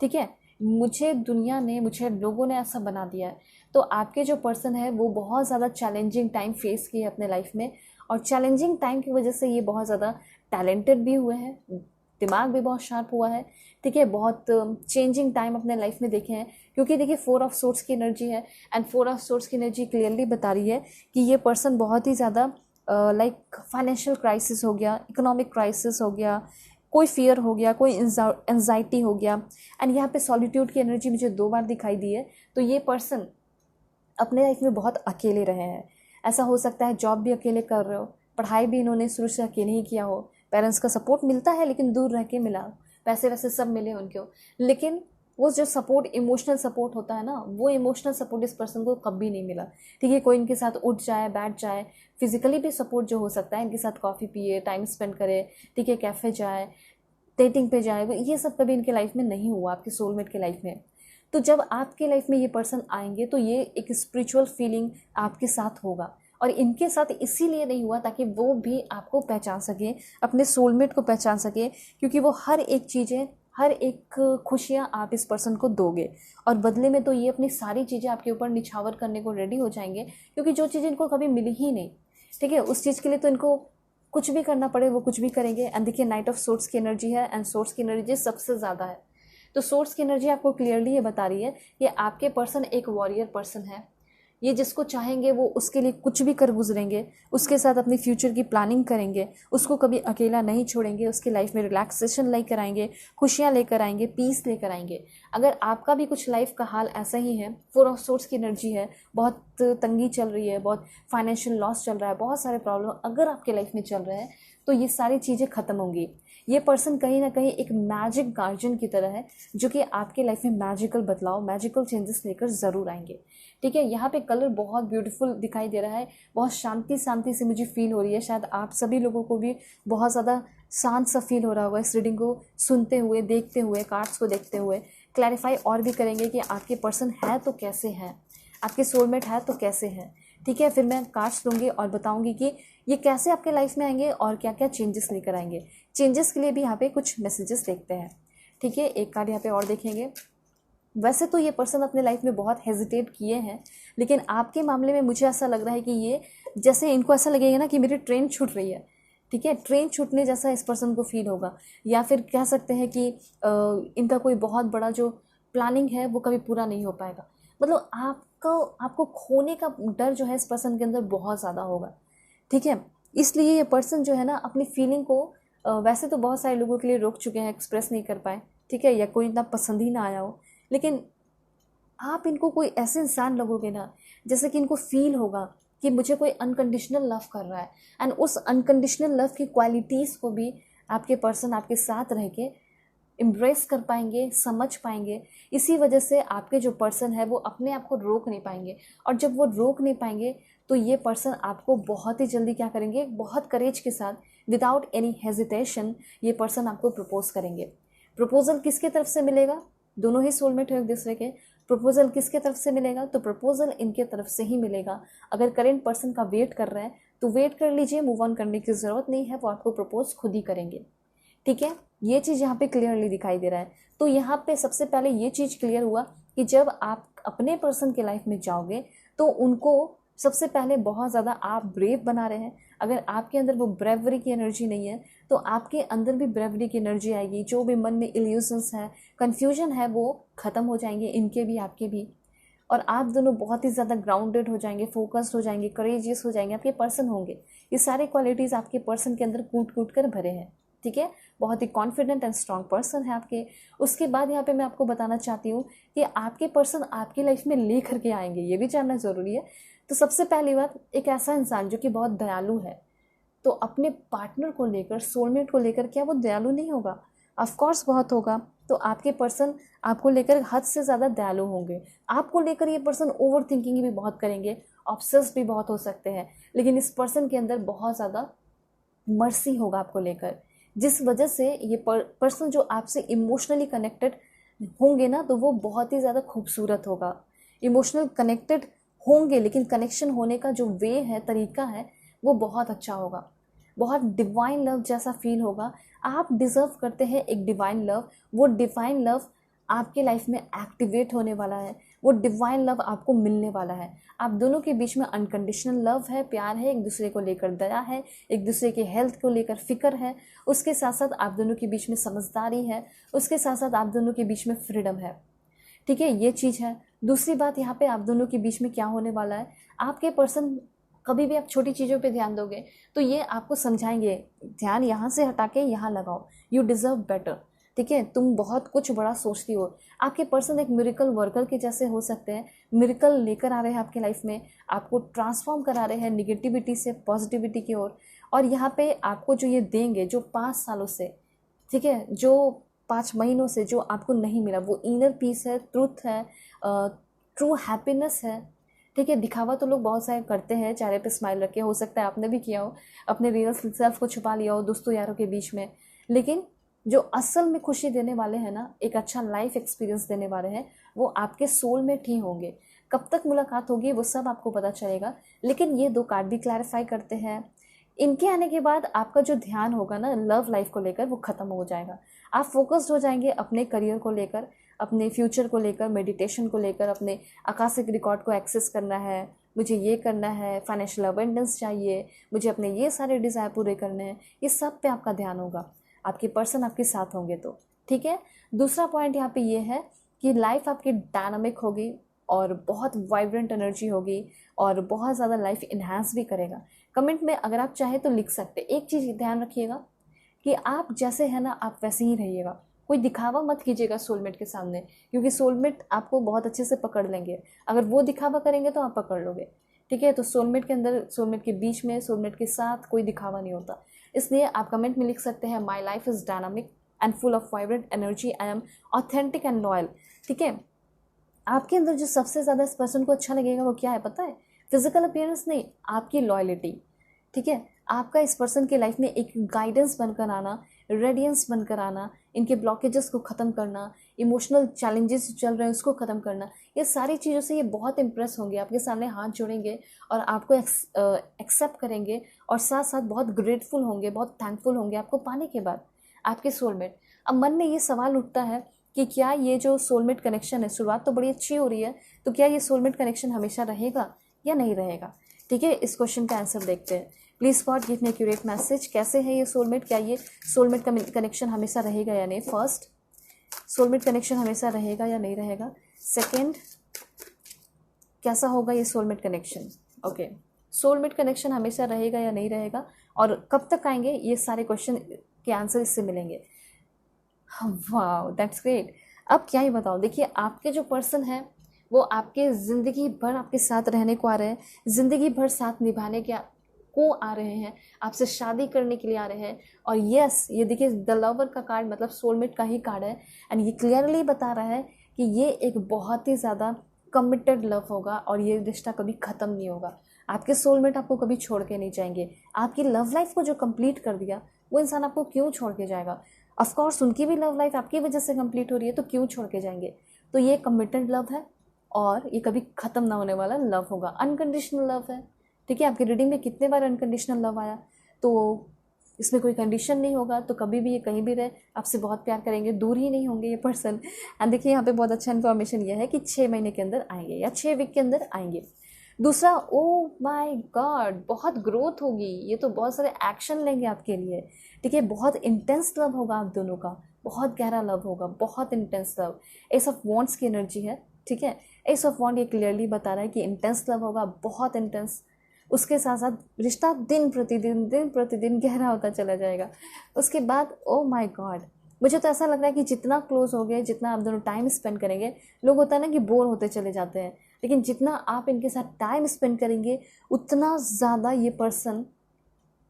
A: ठीक है, मुझे दुनिया ने, मुझे लोगों ने ऐसा बना दिया है। तो आपके जो पर्सन है वो बहुत ज़्यादा चैलेंजिंग टाइम फेस किए अपने लाइफ में, और चैलेंजिंग टाइम की वजह से ये बहुत ज़्यादा टैलेंटेड भी हुए हैं, दिमाग भी बहुत शार्प हुआ है, ठीक है, बहुत चेंजिंग टाइम अपने लाइफ में देखे हैं। क्योंकि देखिए 4 ऑफ सोर्ड्स की एनर्जी है एंड 4 ऑफ सोर्ड्स की एनर्जी क्लियरली बता रही है कि ये पर्सन बहुत ही ज़्यादा लाइक फाइनेंशियल क्राइसिस हो गया, इकोनॉमिक क्राइसिस हो गया, कोई फियर हो गया, कोई एंजाइटी हो गया। एंड यहाँ पे सॉलिट्यूड की एनर्जी मुझे 2 बार दिखाई दी है। तो ये पर्सन अपने लाइफ में बहुत अकेले रहे हैं। ऐसा हो सकता है जॉब भी अकेले कर रहे हो, पढ़ाई भी इन्होंने शुरू से अकेले ही किया हो, पेरेंट्स का सपोर्ट मिलता है लेकिन दूर रह के मिला, पैसे वैसे सब मिले उनको, लेकिन वो जो सपोर्ट, इमोशनल सपोर्ट होता है ना, वो इमोशनल सपोर्ट इस पर्सन को कभी नहीं मिला। ठीक है, कोई इनके साथ उठ जाए, बैठ जाए, फिजिकली भी सपोर्ट जो हो सकता है, इनके साथ कॉफ़ी पिए, टाइम स्पेंड करे, ठीक है, कैफ़े जाए, डेटिंग पे जाए, ये सब कभी इनके लाइफ में नहीं हुआ आपके सोलमेट के लाइफ में। तो जब आपके लाइफ में ये पर्सन आएंगे तो ये एक स्पिरिचुअल फीलिंग आपके साथ होगा। और इनके साथ इसीलिए नहीं हुआ ताकि वो भी आपको पहचान सके, अपने सोलमेट को पहचान सके, क्योंकि वो हर एक चीज़ें, हर एक खुशियाँ आप इस पर्सन को दोगे और बदले में तो ये अपनी सारी चीज़ें आपके ऊपर निछावर करने को रेडी हो जाएंगे, क्योंकि जो चीज़ इनको कभी मिली ही नहीं, ठीक है, उस चीज़ के लिए तो इनको कुछ भी करना पड़े वो कुछ भी करेंगे। एंड देखिए नाइट ऑफ सोर्ड्स की एनर्जी है एंड सोर्ड्स की एनर्जी सबसे ज़्यादा है। तो सोर्स की एनर्जी आपको क्लियरली ये बता रही है कि आपके पर्सन एक वॉरियर पर्सन है। ये जिसको चाहेंगे वो उसके लिए कुछ भी कर गुजरेंगे, उसके साथ अपनी फ्यूचर की प्लानिंग करेंगे, उसको कभी अकेला नहीं छोड़ेंगे, उसकी लाइफ में रिलैक्सेशन लेकर आएंगे, खुशियाँ लेकर आएंगे, पीस लेकर आएंगे। अगर आपका भी कुछ लाइफ का हाल ऐसा ही है, 4 ऑफ सोर्ड्स की एनर्जी है, बहुत तंगी चल रही है, बहुत फाइनेंशियल लॉस चल रहा है, बहुत सारे प्रॉब्लम अगर आपके लाइफ में चल रहे हैं, तो ये सारी चीज़ें खत्म होंगी। ये पर्सन कहीं ना कहीं एक मैजिक गार्जियन की तरह है जो कि आपके लाइफ में मैजिकल बदलाव, मैजिकल चेंजेस लेकर ज़रूर आएंगे। ठीक है, यहाँ पे कलर बहुत ब्यूटीफुल दिखाई दे रहा है, बहुत शांति शांति से मुझे फील हो रही है। शायद आप सभी लोगों को भी बहुत ज़्यादा शांत सा फील हो रहा होगा इस रीडिंग को सुनते हुए, देखते हुए, कार्ड्स को देखते हुए। क्लैरिफाई और भी करेंगे कि आपके पर्सन है तो कैसे हैं, आपके सोलमेट है तो कैसे हैं। ठीक है, फिर मैं कार्ड्स लूँगी और बताऊँगी कि ये कैसे आपके लाइफ में आएंगे और क्या क्या चेंजेस लेकर आएंगे। चेंजेस के लिए भी यहाँ पे कुछ मैसेजेस देखते हैं। ठीक है, एक कार्ड यहाँ पे और देखेंगे। वैसे तो ये पर्सन अपने लाइफ में बहुत हेजिटेट किए हैं, लेकिन आपके मामले में मुझे ऐसा लग रहा है कि ये, जैसे इनको ऐसा लगेगा ना कि मेरी ट्रेन छूट रही है। ठीक है, ट्रेन छूटने जैसा इस पर्सन को फील होगा, या फिर कह सकते हैं कि इनका कोई बहुत बड़ा जो प्लानिंग है वो कभी पूरा नहीं हो पाएगा। मतलब आपको खोने का डर जो है इस पर्सन के अंदर बहुत ज़्यादा होगा। ठीक है, इसलिए ये पर्सन जो है ना अपनी फीलिंग को वैसे तो बहुत सारे लोगों के लिए रोक चुके हैं, एक्सप्रेस नहीं कर पाए, ठीक है, या कोई इतना पसंद ही ना आया हो, लेकिन आप इनको कोई ऐसे इंसान लगोगे ना जैसे कि इनको फील होगा कि मुझे कोई अनकंडीशनल लव कर रहा है। एंड उस अनकंडीशनल लव की क्वालिटीज़ को भी आपके पर्सन आपके साथ रह के एम्ब्रेस कर पाएंगे, समझ पाएंगे। इसी वजह से आपके जो पर्सन है वो अपने आप को रोक नहीं पाएंगे, और जब वो रोक नहीं पाएंगे तो ये पर्सन आपको बहुत ही जल्दी क्या करेंगे, बहुत करेज के साथ, विदाउट एनी हेजिटेशन ये पर्सन आपको प्रपोज करेंगे। प्रपोजल किसके तरफ से मिलेगा? दोनों ही सोलमेट है एक दूसरे के। प्रपोजल किसके तरफ से मिलेगा? तो प्रपोजल इनके तरफ से ही मिलेगा। अगर करेंट पर्सन का वेट कर रहे हैं तो वेट कर लीजिए, मूव ऑन करने की ज़रूरत नहीं है, वो आपको प्रपोज खुद ही करेंगे। ठीक है, ये चीज़ यहाँ पे क्लियरली दिखाई दे रहा है। तो यहाँ पे सबसे पहले ये चीज़ क्लियर हुआ कि जब आप अपने पर्सन के लाइफ में जाओगे तो उनको सबसे पहले बहुत ज़्यादा आप ब्रेव बना रहे हैं। अगर आपके अंदर वो ब्रेवरी की एनर्जी नहीं है तो आपके अंदर भी ब्रेवरी की एनर्जी आएगी। जो भी मन में इल्यूजन्स है, कन्फ्यूजन है, वो ख़त्म हो जाएंगे, इनके भी आपके भी, और आप दोनों बहुत ही ज़्यादा ग्राउंडेड हो जाएंगे, फोकस्ड हो जाएंगे, करेजियस हो जाएंगे, आपके पर्सन होंगे। ये सारे क्वालिटीज़ आपके पर्सन के अंदर कूट कूट कर भरे हैं। ठीक है, बहुत ही कॉन्फिडेंट एंड स्ट्रॉन्ग पर्सन है आपके। उसके बाद यहाँ पे मैं आपको बताना चाहती हूँ कि आपके पर्सन आपकी लाइफ में ले करके आएंगे, ये भी जानना ज़रूरी है। तो सबसे पहली बात, एक ऐसा इंसान जो कि बहुत दयालु है, तो अपने पार्टनर को लेकर, सोलमेट को लेकर क्या वो दयालु नहीं होगा? ऑफकोर्स बहुत होगा। तो आपके पर्सन आपको लेकर हद से ज़्यादा दयालु होंगे। आपको लेकर ये पर्सन ओवर थिंकिंग भी बहुत करेंगे, ऑब्सेस भी बहुत हो सकते हैं, लेकिन इस पर्सन के अंदर बहुत ज़्यादा मर्सी होगा आपको लेकर, जिस वजह से ये पर्सन जो आपसे इमोशनली कनेक्टेड होंगे ना, तो वो बहुत ही ज़्यादा खूबसूरत होगा। इमोशनल कनेक्टेड होंगे, लेकिन कनेक्शन होने का जो वे है, तरीका है, वो बहुत अच्छा होगा, बहुत डिवाइन लव जैसा फील होगा। आप डिज़र्व करते हैं एक डिवाइन लव। वो डिवाइन लव आपके लाइफ में एक्टिवेट होने वाला है, वो डिवाइन लव आपको मिलने वाला है। आप दोनों के बीच में अनकंडीशनल लव है, प्यार है, एक दूसरे को लेकर दया है, एक दूसरे के हेल्थ को लेकर फिक्र है, उसके साथ साथ आप दोनों के बीच में समझदारी है, उसके साथ साथ आप दोनों के बीच में फ्रीडम है। ठीक है, ये चीज़ है। दूसरी बात यहाँ पे आप दोनों के बीच में क्या होने वाला है, आपके पर्सन कभी भी आप छोटी चीज़ों पे ध्यान दोगे तो ये आपको समझाएंगे, ध्यान यहाँ से हटा के यहाँ लगाओ, यू डिज़र्व बेटर। ठीक है, तुम बहुत कुछ बड़ा सोचती हो। आपके पर्सन एक मिरेकल वर्कर के जैसे हो सकते हैं, मिरेकल लेकर आ रहे हैं आपके लाइफ में, आपको ट्रांसफॉर्म करा रहे हैं निगेटिविटी से पॉजिटिविटी की ओर। और यहाँ पे आपको जो ये देंगे, जो 5 सालों से, ठीक है, जो 5 महीनों से जो आपको नहीं मिला, वो इनर पीस है, ट्रूथ है, ट्रू हैप्पीनेस है। ठीक है, दिखावा तो लोग बहुत सारे करते हैं, चेहरे पे स्माइल रखे, हो सकता है आपने भी किया हो, अपने रियल सेल्फ को छुपा लिया हो दोस्तों यारों के बीच में, लेकिन जो असल में खुशी देने वाले हैं ना, एक अच्छा लाइफ एक्सपीरियंस देने वाले हैं, वो आपके सोलमेट ही होंगे। कब तक मुलाकात होगी वो सब आपको पता चलेगा, लेकिन ये 2 कार्ड भी क्लैरिफाई करते हैं। इनके आने के बाद आपका जो ध्यान होगा ना लव लाइफ को लेकर, वो ख़त्म हो जाएगा। आप फोकस्ड हो जाएंगे अपने करियर को लेकर, अपने फ्यूचर को लेकर, मेडिटेशन को लेकर, अपने आकाशिक रिकॉर्ड को एक्सेस करना है, मुझे ये करना है, फाइनेंशियल अबेंडेंस चाहिए, मुझे अपने ये सारे डिज़ायर पूरे करने हैं, ये सब पे आपका ध्यान होगा, आपके पर्सन आपके साथ होंगे तो। ठीक है, दूसरा पॉइंट यहाँ पे ये है कि लाइफ आपकी डायनामिक होगी और बहुत वाइब्रेंट एनर्जी होगी और बहुत ज़्यादा लाइफ इन्हांस भी करेगा। कमेंट में अगर आप चाहें तो लिख सकते। एक चीज़ ध्यान रखिएगा कि आप जैसे हैं ना, आप वैसे ही रहिएगा, कोई दिखावा मत कीजिएगा सोलमेट के सामने, क्योंकि सोलमेट आपको बहुत अच्छे से पकड़ लेंगे। अगर वो दिखावा करेंगे तो आप पकड़ लोगे। ठीक है, तो सोलमेट के अंदर, सोलमेट के बीच में, सोलमेट के साथ कोई दिखावा नहीं होता। इसलिए आप कमेंट में लिख सकते हैं, my life is dynamic and full of vibrant energy, I am authentic and loyal. ठीक है, आपके अंदर जो सबसे ज़्यादा इस पर्सन को अच्छा लगेगा वो क्या है पता है? फिजिकल अपीयरेंस नहीं, आपकी लॉयल्टी। ठीक है, आपका इस पर्सन की लाइफ में एक गाइडेंस बनकर आना, रेडियंस बनकर आना, इनके ब्लॉकेजेस को ख़त्म करना, इमोशनल चैलेंजेस चल रहे हैं उसको ख़त्म करना, ये सारी चीज़ों से ये बहुत इंप्रेस होंगे, आपके सामने हाथ जोड़ेंगे और आपको एक्सेप्ट करेंगे और साथ साथ बहुत ग्रेटफुल होंगे, बहुत थैंकफुल होंगे आपको पाने के बाद, आपके सोलमेट। अब मन में ये सवाल उठता है कि क्या ये जो सोलमेट कनेक्शन है, शुरुआत तो बड़ी अच्छी हो रही है, तो क्या ये सोलमेट कनेक्शन हमेशा रहेगा या नहीं रहेगा? ठीक है, इस क्वेश्चन का आंसर देखते हैं। Please god give me accurate message, कैसे है ये सोलमेट? क्या ये सोलमेट कनेक्शन हमेशा रहेगा या नहीं? फर्स्ट, सोलमेट कनेक्शन हमेशा रहेगा या नहीं रहेगा? सेकेंड, कैसा होगा ये soulmate connection? Okay, soulmate connection हमेशा रहेगा या नहीं रहेगा और कब तक आएंगे? ये सारे क्वेश्चन के आंसर इससे मिलेंगे। वाह, दैट्स ग्रेट। अब क्या ही बताओ, देखिए आपके जो पर्सन है वो आपके ज़िंदगी भर आपके साथ रहने को आ रहे हैं, ज़िंदगी भर साथ निभाने को आ रहे हैं, आपसे शादी करने के लिए आ रहे हैं। और यस, ये देखिए द लवर का कार्ड मतलब सोलमेट का ही कार्ड है एंड ये क्लियरली बता रहा है कि ये एक बहुत ही ज़्यादा कमिटेड लव होगा और ये रिश्ता कभी ख़त्म नहीं होगा। आपके सोलमेट आपको कभी छोड़ के नहीं जाएंगे। आपकी लव लाइफ को जो कंप्लीट कर दिया वो इंसान आपको क्यों छोड़ के जाएगा? ऑफकोर्स उनकी भी लव लाइफ आपकी वजह से कंप्लीट हो रही है, तो क्यों छोड़ के जाएंगे? तो ये कमिटेड लव है और ये कभी ख़त्म ना होने वाला लव होगा, अनकंडीशनल लव है। ठीक है, आपकी रीडिंग में कितने बार अनकंडीशनल लव आया, तो इसमें कोई कंडीशन नहीं होगा, तो कभी भी ये कहीं भी रहे आपसे बहुत प्यार करेंगे, दूर ही नहीं होंगे ये पर्सन। एंड देखिए यहाँ पे बहुत अच्छा इन्फॉर्मेशन ये है कि 6 महीने के अंदर आएंगे या 6 वीक के अंदर आएंगे। दूसरा, ओ माय गॉड, बहुत ग्रोथ होगी, ये तो बहुत सारे एक्शन लेंगे आपके लिए। ठीक है, बहुत इंटेंस लव होगा आप दोनों का, बहुत गहरा लव होगा, बहुत intense love. S of wands की एनर्जी है। ठीक है, एस ऑफ वॉन्ड ये क्लियरली बता रहा है कि इंटेंस लव होगा, बहुत इंटेंस। उसके साथ साथ रिश्ता दिन प्रतिदिन गहरा होता चला जाएगा। उसके बाद ओ माय गॉड, मुझे तो ऐसा लग रहा है कि जितना क्लोज हो गए, जितना आप दोनों टाइम स्पेंड करेंगे, लोग होता है ना कि बोर होते चले जाते हैं, लेकिन जितना आप इनके साथ टाइम स्पेंड करेंगे उतना ज़्यादा ये पर्सन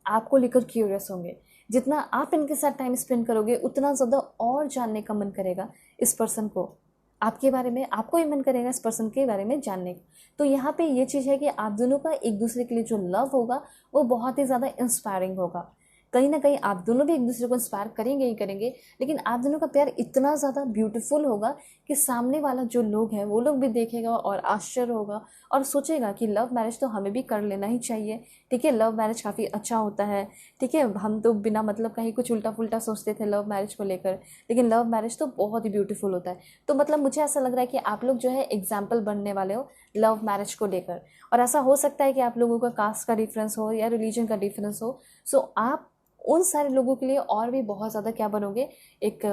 A: आपको लेकर क्यूरियस होंगे। जितना आप इनके साथ टाइम स्पेंड करोगे उतना ज़्यादा और जानने का मन करेगा इस पर्सन को, आपके बारे में, आपको ही मन करेगा इस पर्सन के बारे में जानने का। तो यहाँ पे ये चीज़ है कि आप दोनों का एक दूसरे के लिए जो लव होगा वो बहुत ही ज़्यादा इंस्पायरिंग होगा। कहीं ना कहीं आप दोनों भी एक दूसरे को इंस्पायर करेंगे ही करेंगे, लेकिन आप दोनों का प्यार इतना ज़्यादा ब्यूटीफुल होगा कि सामने वाला जो लोग हैं वो लोग भी देखेगा और आश्चर्य होगा और सोचेगा कि लव मैरिज तो हमें भी कर लेना ही चाहिए, ठीक है, लव मैरिज काफ़ी अच्छा होता है। ठीक है, हम तो बिना मतलब कहीं कुछ उल्टा पुल्टा सोचते थे लव मैरिज को लेकर, लेकिन लव मैरिज तो बहुत ही ब्यूटीफुल होता है। तो मतलब मुझे ऐसा लग रहा है कि आप लोग जो है एग्जाम्पल बनने वाले हो लव मैरिज को लेकर। और ऐसा हो सकता है कि आप लोगों का कास्ट का डिफरेंस हो या रिलीजन का डिफरेंस हो, सो आप उन सारे लोगों के लिए और भी बहुत ज़्यादा क्या बनोगे, एक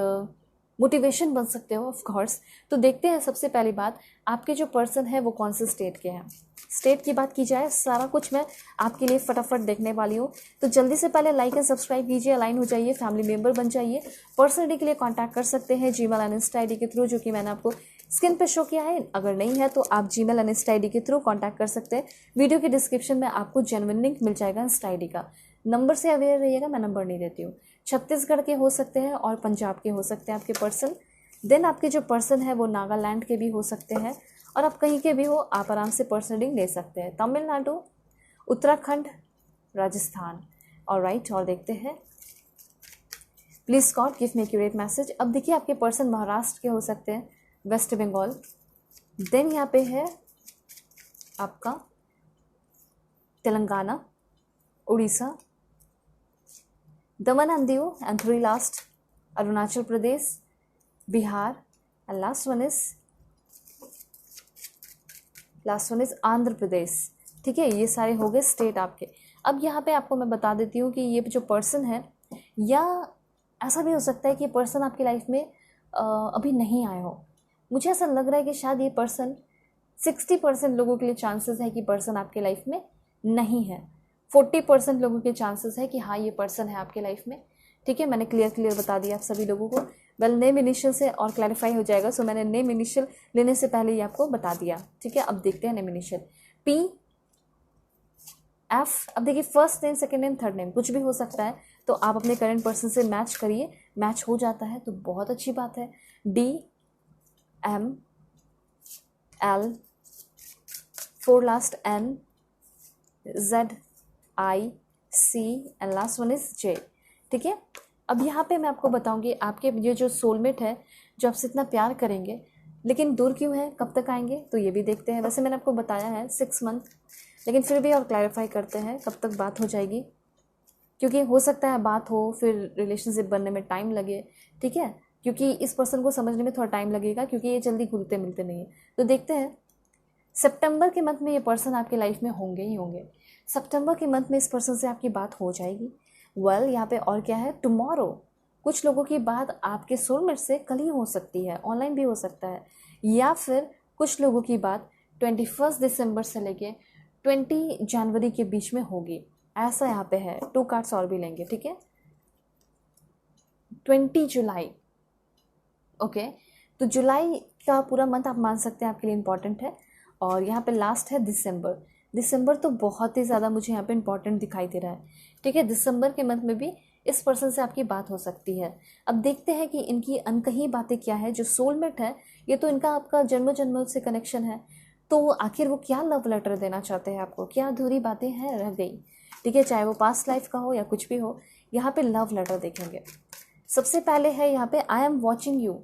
A: मोटिवेशन बन सकते हो ऑफ कोर्स। तो देखते हैं, सबसे पहली बात, आपके जो पर्सन है वो कौन से स्टेट के हैं। स्टेट की बात की जाए, सारा कुछ मैं आपके लिए फटाफट देखने वाली हूँ। तो जल्दी से पहले लाइक एंड सब्सक्राइब कीजिए, अलाइन हो जाइए, फैमिली मेंबर बन जाइए। पर्सनली के लिए कांटेक्ट कर सकते हैं जीमेल एंड इंस्टा आईडी के थ्रू, जो कि मैंने आपको स्क्रीन पे शो किया है। अगर नहीं है तो आप जीमेल एंड इंस्टा आईडी के थ्रू कांटेक्ट कर सकते हैं। वीडियो के डिस्क्रिप्शन में आपको जेन्युइन लिंक मिल जाएगा इंस्टा आईडी का। नंबर से अवेयर रहिएगा, मैं नंबर नहीं देती हूँ। छत्तीसगढ़ के हो सकते हैं और पंजाब के हो सकते हैं आपके पर्सन। देन आपके जो पर्सन है वो नागालैंड के भी हो सकते हैं, और आप कहीं के भी हो, आप आराम से पर्सन रीडिंग ले सकते हैं। तमिलनाडु, उत्तराखंड, राजस्थान। ऑलराइट, और देखते हैं। Please God give me accurate message. अब देखिए, आपके पर्सन महाराष्ट्र के हो सकते हैं, वेस्ट बंगाल। देन यहाँ पे है आपका Telangana, Orissa, Daman and Diu, and 3 last Arunachal Pradesh, Bihar, and last one is Andhra Pradesh. ठीक है, ये सारे हो गए स्टेट आपके। अब यहाँ पे आपको मैं बता देती हूँ कि ये जो पर्सन है, या ऐसा भी हो सकता है कि पर्सन आपकी लाइफ में अभी नहीं आए हो। मुझे ऐसा लग रहा है कि शायद ये पर्सन 60% लोगों के लिए चांसेस है कि पर्सन आपके लाइफ में नहीं है। 40% लोगों के चांसेस है कि हाँ ये पर्सन है आपके लाइफ में। ठीक है, मैंने क्लियर बता दिया आप सभी लोगों को। वेल, नेम इनिशियल से और क्लैरिफाई हो जाएगा, सो मैंने नेम इनिशियल लेने से पहले ही आपको बता दिया। ठीक है, अब देखते हैं नेम इनिशियल P F। अब देखिए, first name, second name, third name कुछ भी हो सकता है, तो आप अपने करंट पर्सन से मैच करिए। मैच हो जाता है तो बहुत अच्छी बात है। D M L 4 last N Z I C and last one is J। ठीक है, अब यहाँ पे मैं आपको बताऊंगी आपके ये जो सोलमेट है, जो आपसे इतना प्यार करेंगे, लेकिन दूर क्यों है, कब तक आएंगे, तो ये भी देखते हैं। वैसे मैंने आपको बताया है 6 मंथ, लेकिन फिर भी और क्लैरिफाई करते हैं कब तक बात हो जाएगी, क्योंकि हो सकता है बात हो फिर रिलेशनशिप बनने में टाइम लगे। ठीक है, क्योंकि इस पर्सन को समझने में थोड़ा टाइम लगेगा, क्योंकि ये जल्दी घुलते मिलते नहीं है। तो देखते हैं, सितंबर के मंथ में ये पर्सन आपकी लाइफ में होंगे ही होंगे। सितंबर के मंथ में इस पर्सन से आपकी बात हो जाएगी। वेल, यहाँ पे और क्या है, टुमारो। कुछ लोगों की बात आपके सोलमेट से कल ही हो सकती है, ऑनलाइन भी हो सकता है, या फिर कुछ लोगों की बात 21 दिसंबर से लेके 20 जनवरी के बीच में होगी, ऐसा यहाँ पे है। 2 कार्ड्स और भी लेंगे। ठीक है, 20 जुलाई। ओके, तो जुलाई का पूरा मंथ आप मान सकते हैं आपके लिए इम्पॉर्टेंट है। और यहाँ पे लास्ट है दिसंबर। दिसंबर तो बहुत ही ज़्यादा मुझे यहाँ पे इम्पॉर्टेंट दिखाई दे रहा है। ठीक है, दिसंबर के मंथ में भी इस पर्सन से आपकी बात हो सकती है। अब देखते हैं कि इनकी अनकही बातें क्या है। जो सोलमेट है, ये तो इनका आपका जन्मों जन्मों से कनेक्शन है, तो आखिर वो क्या लव लेटर देना चाहते हैं आपको, क्या अधूरी बातें हैं रह गई। ठीक है, चाहे वो पास्ट लाइफ का हो या कुछ भी हो, यहाँ पे लव लेटर देखेंगे। सबसे पहले है यहाँ पे, आई एम वॉचिंग यू,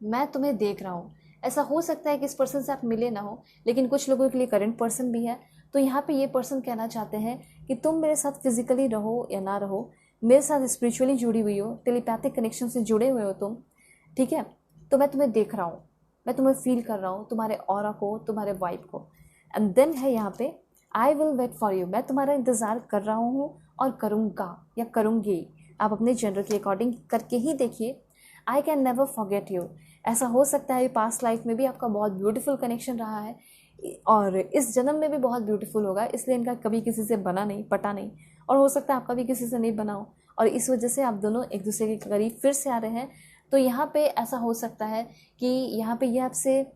A: मैं तुम्हें देख रहा हूँ। ऐसा हो सकता है कि इस पर्सन से आप मिले ना हो, लेकिन कुछ लोगों के लिए करंट पर्सन भी है। तो यहाँ पे ये पर्सन कहना चाहते हैं कि तुम मेरे साथ फिजिकली रहो या ना रहो, मेरे साथ स्पिरिचुअली जुड़ी हुई हो, टेलीपैथिक कनेक्शन से जुड़े हुए हो तुम। ठीक है, तो मैं तुम्हें देख रहा हूँ, मैं तुम्हें फील कर रहा हूँ, तुम्हारे ऑरा को, तुम्हारे वाइब को। एंड देन है यहाँ पे, I will wait for you, मैं तुम्हारा इंतज़ार कर रहा हूँ और करूँगा या करूँगी। आप अपने जेंडर के अकॉर्डिंग करके ही देखिए। I can never forget you, ऐसा हो सकता है पास्ट लाइफ में भी आपका बहुत ब्यूटीफुल कनेक्शन रहा है, और इस जन्म में भी बहुत ब्यूटीफुल होगा, इसलिए इनका कभी किसी से बना नहीं, पटा नहीं, और हो सकता है आपका भी किसी से नहीं बना हो, और इस वजह से आप दोनों एक दूसरे के करीब फिर से आ रहे हैं। तो यहाँ पे ऐसा हो सकता है कि यहाँ पे ये आपसे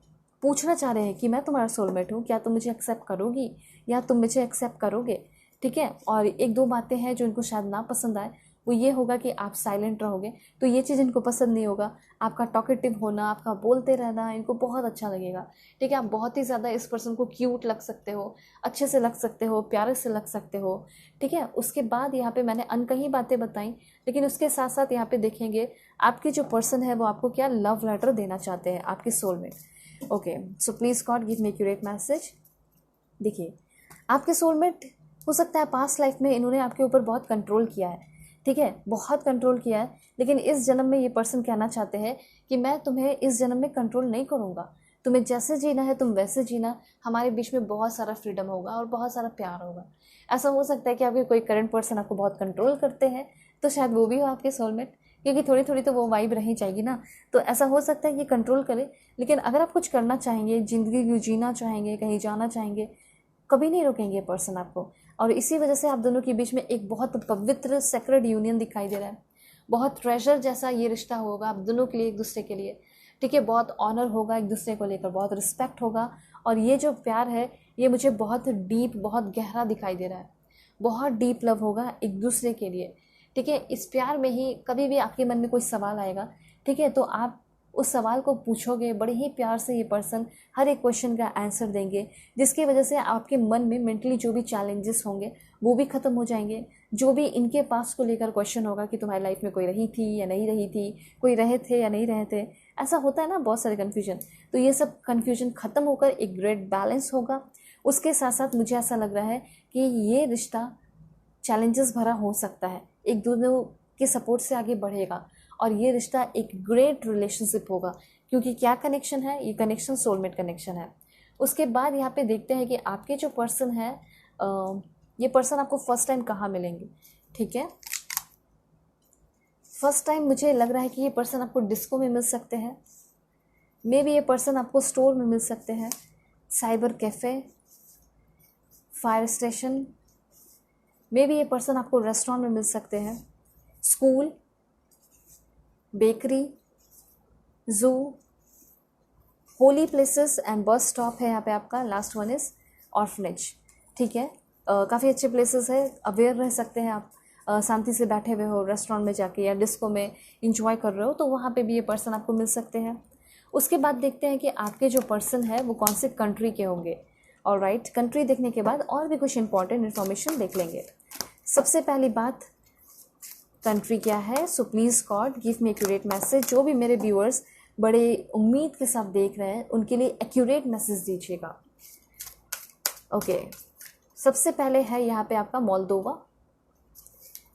A: पूछना चाह रहे हैं कि मैं तुम्हारा सोलमेट हूँ, क्या तुम मुझे एक्सेप्ट करोगी या तुम मुझे एक्सेप्ट करोगे। ठीक है, और 1-2 बातें हैं जो इनको शायद ना पसंद आए, वो ये होगा कि आप साइलेंट रहोगे, तो ये चीज़ इनको पसंद नहीं होगा। आपका टॉकेटिव होना, आपका बोलते रहना इनको बहुत अच्छा लगेगा। ठीक है, आप बहुत ही ज़्यादा इस पर्सन को क्यूट लग सकते हो, अच्छे से लग सकते हो, प्यारे से लग सकते हो। ठीक है, उसके बाद यहाँ पे मैंने अनकही बातें बताई, लेकिन उसके साथ साथ यहाँ पे देखेंगे आपके जो पर्सन है वो आपको क्या लव लेटर देना चाहते हैं, आपके सोल में। Okay, so please god give me accurate message. देखिए, आपके सोलमेट हो सकता है पास्ट लाइफ में इन्होंने आपके ऊपर बहुत कंट्रोल किया है, ठीक है, बहुत कंट्रोल किया है, लेकिन इस जन्म में ये पर्सन कहना चाहते हैं कि मैं तुम्हें इस जन्म में कंट्रोल नहीं करूँगा, तुम्हें जैसे जीना है तुम वैसे जीना, हमारे बीच में बहुत सारा फ्रीडम होगा और बहुत सारा प्यार होगा। ऐसा हो सकता है कि आपके कोई करंट पर्सन आपको बहुत कंट्रोल करते हैं, तो शायद वो भी हो आपके सोलमेट, क्योंकि थोड़ी थोड़ी तो वो वाइब रही जाएगी ना। तो ऐसा हो सकता है कि कंट्रोल करे, लेकिन अगर आप कुछ करना चाहेंगे, ज़िंदगी को जीना चाहेंगे, कहीं जाना चाहेंगे, कभी नहीं रोकेंगे पर्सन आपको। और इसी वजह से आप दोनों के बीच में एक बहुत पवित्र सेक्रेड यूनियन दिखाई दे रहा है, बहुत ट्रेजर जैसा ये रिश्ता होगा आप दोनों के लिए, एक दूसरे के लिए, ठीक है। बहुत ऑनर होगा एक दूसरे को लेकर, बहुत रिस्पेक्ट होगा, और ये जो प्यार है ये मुझे बहुत डीप, बहुत गहरा दिखाई दे रहा है, बहुत डीप लव होगा एक दूसरे के लिए, ठीक है। इस प्यार में ही कभी भी आपके मन में कोई सवाल आएगा, ठीक है, तो आप उस सवाल को पूछोगे बड़े ही प्यार से, ये पर्सन हर एक क्वेश्चन का आंसर देंगे, जिसकी वजह से आपके मन में मेंटली जो भी चैलेंजेस होंगे वो भी ख़त्म हो जाएंगे। जो भी इनके पास को लेकर क्वेश्चन होगा कि तुम्हारी लाइफ में कोई रही थी या नहीं रही थी, कोई रहे थे या नहीं रहे थे, ऐसा होता है ना बहुत सारे कन्फ्यूजन, तो ये सब कन्फ्यूजन ख़त्म होकर एक ग्रेट बैलेंस होगा। उसके साथ साथ मुझे ऐसा लग रहा है कि ये रिश्ता चैलेंजेस भरा हो सकता है, एक दोनों के सपोर्ट से आगे बढ़ेगा, और ये रिश्ता एक ग्रेट रिलेशनशिप होगा, क्योंकि क्या कनेक्शन है, ये कनेक्शन सोलमेट कनेक्शन है। उसके बाद यहाँ पे देखते हैं कि आपके जो पर्सन है, ये पर्सन आपको फर्स्ट टाइम कहाँ मिलेंगे, ठीक है। फर्स्ट टाइम मुझे लग रहा है कि ये पर्सन आपको डिस्को में मिल सकते हैं, मे बी ये पर्सन आपको स्टोर में मिल सकते हैं, cyber cafe, fire station, may be ये पर्सन आपको रेस्टोरेंट में मिल सकते हैं, स्कूल, बेकरी, जू, Holi places and bus stop है यहाँ पे आपका। लास्ट वन इज़ ऑर्फनेज, ठीक है। काफ़ी अच्छे प्लेसेस है, अवेयर रह सकते हैं आप, शांति से बैठे हुए हो रेस्टोरेंट में जाके या डिस्को में इंजॉय कर रहे हो, तो वहाँ पे भी ये पर्सन आपको मिल सकते हैं। उसके बाद देखते हैं कि आपके जो पर्सन है वो कौन से कंट्री के होंगे। ऑलराइट, कंट्री देखने के बाद और भी कुछ इंपॉर्टेंट इन्फॉर्मेशन देख लेंगे। सबसे पहली बात, कंट्री क्या है, so please god give me accurate message. जो भी मेरे व्यूअर्स बड़े उम्मीद के साथ देख रहे हैं उनके लिए एक्यूरेट मैसेज दीजिएगा। ओके, सबसे पहले है यहाँ पे आपका मोल्दोवा।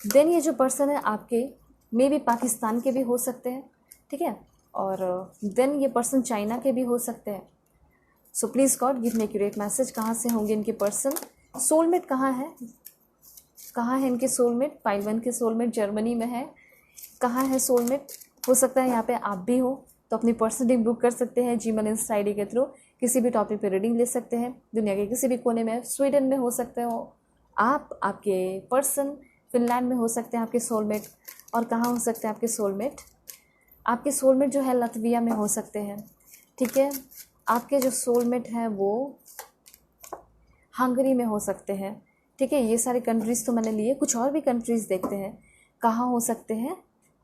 A: देन ये जो पर्सन है आपके मे भी पाकिस्तान के भी हो सकते हैं, ठीक है, और देन ये पर्सन चाइना के भी हो सकते हैं। So please god give me accurate message, कहाँ से होंगे इनके पर्सन, सोलमेट कहाँ है, कहाँ है इनके सोलमेट। पाइल 1 के सोलमेट जर्मनी में है, कहाँ है सोलमेट, हो सकता है यहाँ पे आप भी हो, तो अपनी पर्सन रीडिंग बुक कर सकते हैं जीमेल इंस्टा आईडी के थ्रू, किसी भी टॉपिक पे रीडिंग ले सकते हैं, दुनिया के किसी भी कोने में, स्वीडन में हो सकते हो आप, आपके पर्सन फिनलैंड में हो सकते हैं आपके सोलमेट, और कहाँ हो सकते हैं आपके सोलमेट, आपके सोलमेट जो है लतविया में हो सकते हैं, ठीक है। आपके जो सोलमेट हैं वो हंगरी में हो सकते हैं, ठीक है। ये सारे कंट्रीज़ तो मैंने लिए, कुछ और भी कंट्रीज़ देखते हैं कहाँ हो सकते हैं